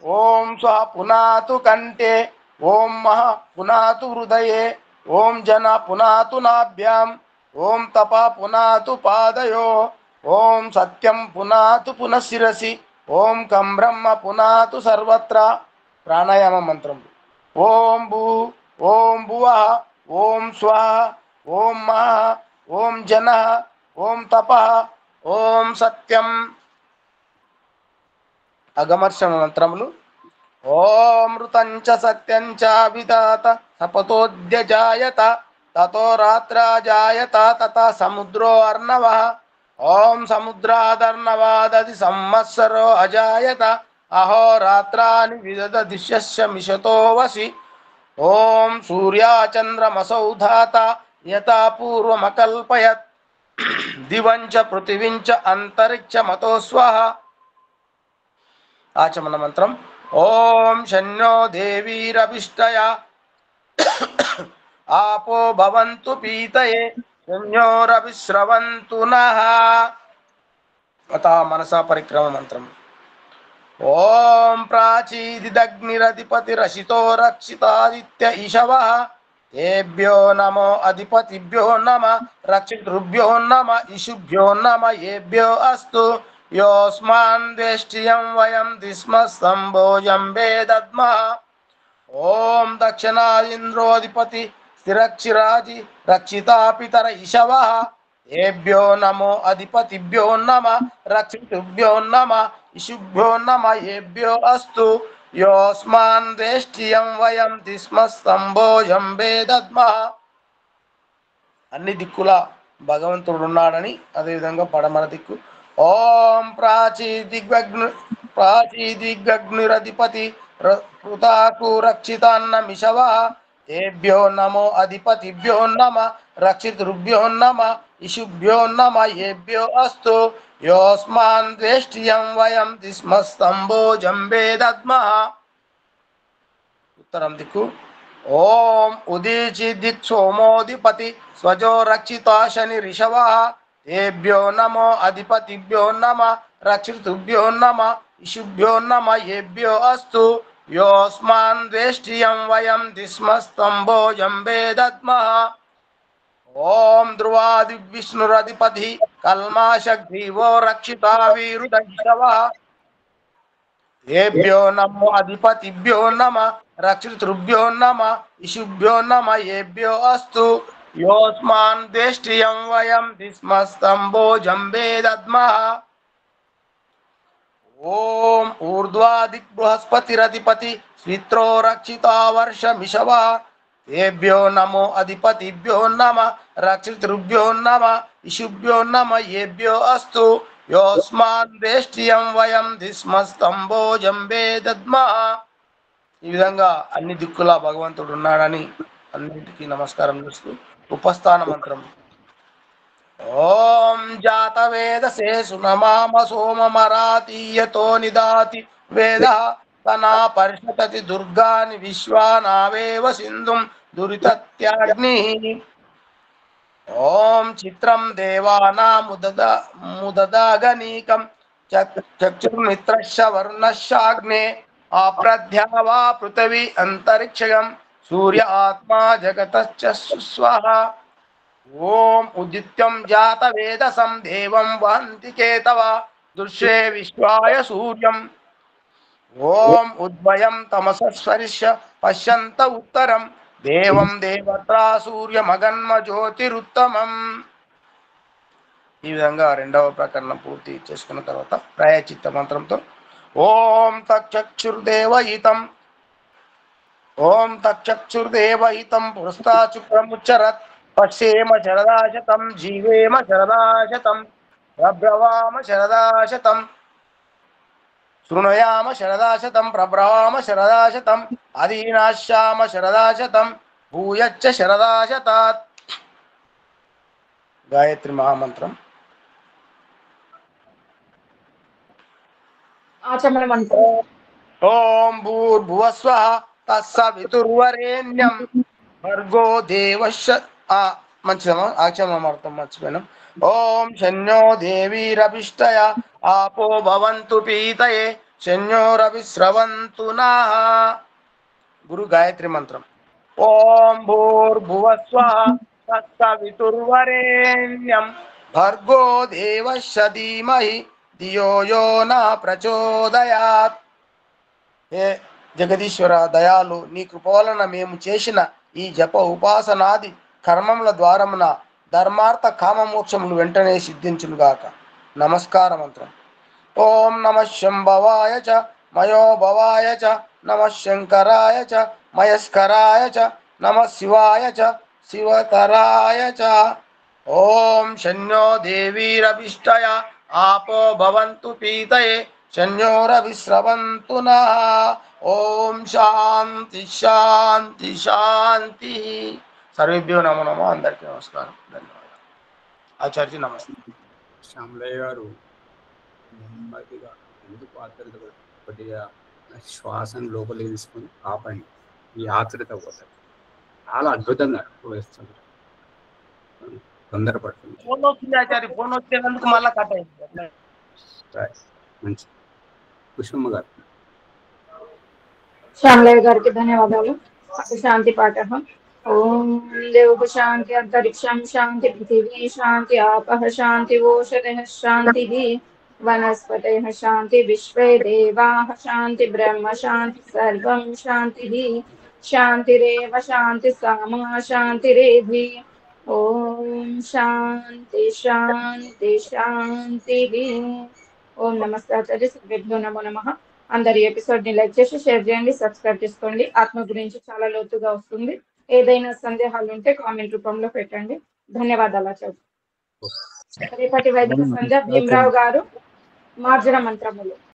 ఓం స్వ పునాతు కంఠే. ఓం మహ పునాతు హృదయే. ఓం జన పునాతు నాభ్యాం. ఓం తప పునాతు పాదయో. ఓం సత్యం పునాతు పునఃశిరసి. ఓం కం బ్రహ్మ పునాతు సర్వత్ర. ప్రాణాయామ మంత్రం. ఓం భూ. ఓం భువః. ఓం స్వః. ఓం మహ. ఓం జన. ఓం తప. ఓం సత్యం. అగమర్షణ మంత్రములు. ఓం మృతంచ సత్యంచ విధాత సపతోద్యజాయత తతో రాత్రాజాయత తథా సముద్రో అర్ణవః. ఓం సముద్రాదర్ణవాదది సంవత్సరో అజాయత అహోరాత్రాని విదదదిశ్యస్య మిషతో వసి. ఓం సూర్యాచంద్రమసౌ ధాత యథా పూర్వమకల్పయత్ దివంచ పృథివించ అంతరిక్షమతో స్వః. ఆచమన మంత్రం. ఓం శన్యో దేవీరభిష్టయ ఆపో భవంతు పీతయే శన్యోరవిశ్రవంతు నః. అథా మనసా పరిక్రమ మంత్రం. ఓం ప్రాచీదిదగ్నిరధిపతిరసితో రక్షితాదిత్య ఈశవః ఏభ్యో నమో అధిపతిభ్యో నమ రక్షితృభ్యో నమ ఇషుభ్యో నమ ఏభ్యో అస్తు యోస్మాన్ వేష్టియం వయం దిస్మ సంభోజం వేదద్మః. ఓం దక్షిణాదింద్రోధిపతి స్థిరక్షిరాజి రక్షితాపితర ఈశవః ఏభ్యో నమో అధిపతిభ్యో నమ రక్షితుభ్యో నమ ఇషుభ్యో నమ ఏభ్యో అస్తు యోస్మాన్ వేష్టియం వయం దిస్మ సంభోజం వేదద్మః. అన్ని దిక్కుల భగవంతుడు ఉన్నాడని, అదేవిధంగా పడమర దిక్కు. ఓం ప్రాచీదిగ్గ్నిరధిపతి పృథాకు రక్షితాన్నమిషవః ఏభ్యో నమో అధిపతిభ్యో నమ రక్షితృభ్యో నమ ఇషుభ్యో నమ ఏభ్యో అస్తు యోస్మాన్ వేష్టియం వయం దిస్మ సంభోజం వేదద్మః. ఉత్తరం దిక్కు. ఓం ఉదీచి దిక్ సోమోధిపతి స్వజో రక్షితా శని రిషవః ఏభ్యో నమో అధిపతిభ్యో నమ రక్షితుభ్యో నమ ఇషుభ్యో నమ ఏభ్యో అస్తు యోస్మాన్ వేష్టియం వయం దిస్మ సంభోజం వేదద్మః. ఓం ధ్రువాదివిష్ణురధిపతి కల్మాషగ్రీవో రక్షితా వీరుదశవః ఏభ్యో నమో అధిపతిభ్యో నమ రక్షితృభ్యో నమ ఇషుభ్యో నమ ఏభ్యో అస్తు యోస్మాన్ వేష్టియం వయం దిస్మ సంభోజం వేదద్మః. ఓం ఊర్ధ్వాదిక్ బృహస్పతిరధిపతి స్విత్రో రక్షితా వర్షమిషవః ఏభ్యో నమో అధిపతిభ్యో నమ రక్షితృభ్యో నమ ఇషుభ్యో నమ ఏభ్యో అస్తు యోస్మాన్ వేష్టియం వయం దిస్మ సంభోజం వేదద్మః. ఈ విధంగా అన్ని దిక్కులా భగవంతుడు ఉన్నాడని అన్నిటికీ నమస్కారం చేస్తూ ఉపస్థాన మంత్రం. ఓం జాతవేదసే సునమామ సోమమరాతీయతో నిదాతి వేద తనా పరిషతతి దుర్గాని విశ్వానావేవ సింధుం దురితత్యాగ్ని. ఓం చిత్రం దేవానాముదదాగనీకం చక్షుర్మిత్రశ్చ వర్ణశ్చాగ్నే ఆప్రధ్యావా పృథివీ అంతరిక్షగం సూర్య ఆత్మా జగతశ్చ స్వః. ఓం ఉదిత్యం జాతవేదసం దేవం వహంతి కేతవ దృశ్యే విశ్వాయ సూర్యం. ఓం ఉద్వయం తమసస్పరిశ్య పశ్యంత ఉత్తరం దేవం దేవత్రా సూర్యమగన్మ జ్యోతిరుత్తమం. ఈ విధంగా రెండవ ప్రకరణం పూర్తి చేసుకున్న తర్వాత ప్రాయచిత్త మంత్రంతో ఓం తక్షుర్దేవయితం పురస్తాచుక్రముచ్చరత్ పశ్యేమ శరదాశతం జీవేమ శరదాశతం ప్రభ్రవామ శరదాశతం శృణుయామ శరదాశతం ప్రభ్రవామ శరదాశతం అధీనాశ్యామ శరదాశతం భూయచ్చ శరదాశతాత్. గాయత్రి మహామంత్రం. ఆచమన మంత్రం. ఓం భూర్భువస్వః తత్సవితుర్వరేణ్యం భర్గో దేవస్య. మంచిదమ్మా, ఆచమన అర్థం మర్చిపోయినాం. ఓం శన్యో దేవీరభిష్టయ ఆపో భవంతు పీతయే శన్యోరవిశ్రవంతు నః. గురు గాయత్రి మంత్రం. ఓం భూర్భువస్వః తత్సవితుర్వరేణ్యం భర్గో దేవస్య ధీమహి ధియో యో నః ప్రచోదయాత్. హే జగదీశ్వర దయాలు, నీ కృప వలన మేము చేసిన ఈ జప ఉపాసనాది కర్మముల ద్వారమున ధర్మార్థ కామమోక్షములు వెంటనే సిద్ధించునుగాక. నమస్కార మంత్రం. ఓం నమః శంభవాయ చ మయోభవాయ చ నమః శంకరాయ చ మయస్కరాయ చ నమః శివాయ చ శివతరాయ చ. ఓం శన్యో దేవీరభిష్టయ ఆపో భవంతు పీతయే శన్యోరవిశ్రవంతు నః. ఓం శాంతి శాంతి శాంతి. సర్వేభ్యో నమో నమః. అందరికీ నమస్కారం, ధన్యవాదాలు. ఆచార్య నమస్తే. శ్యామలయ్య గారు నెమ్మదిగా ఎందుకు ఆతృత కొద్దిగా శ్వాసను లోపలికి తీసుకొని ఆపండి. ఈ ఆతృత పోతుంది. చాలా అద్భుతంగా వేస్తుంది. తొందరపడుతుంది. ఫోన్ వచ్చింది ఆచార్య, ఫోన్ వచ్చేందుకు మళ్ళీ కట్ అయింది. మంచి కుసుమ గారు. శ్యామలయ్య గారికి ధన్యవాదాలు. శాంతి పాఠ. ఓం దేవ శాంతి అంతరిక్షం శాంతి పృథివీ శాంతి ఆపః శాంతి ఓషధః శాంతి వనస్పతయః శాంతి విశ్వే దేవాః శాంతి బ్రహ్మ శాంతి సర్వం శాంతి శాంతిరేవ శాంతి సామా శాంతిరేధి. ఓం శాంతి శాంతి శాంతి. ఓం నమస్తే ఆచార్య సర్వేభ్యో నమో నమః. అందరి ఎపిసోడ్ ని లైక్ చేసి షేర్ చేయండి, సబ్స్క్రైబ్ చేసుకోండి. ఆత్మ గురించి చాలా లోతుగా వస్తుంది. ఏదైనా సందేహాలు ఉంటే కామెంట్ రూపంలో పెట్టండి. ధన్యవాదాలు ఆచార్య. రేపటి వైదిక సంధ్య భీమరావు గారు మార్జన మంత్రములు.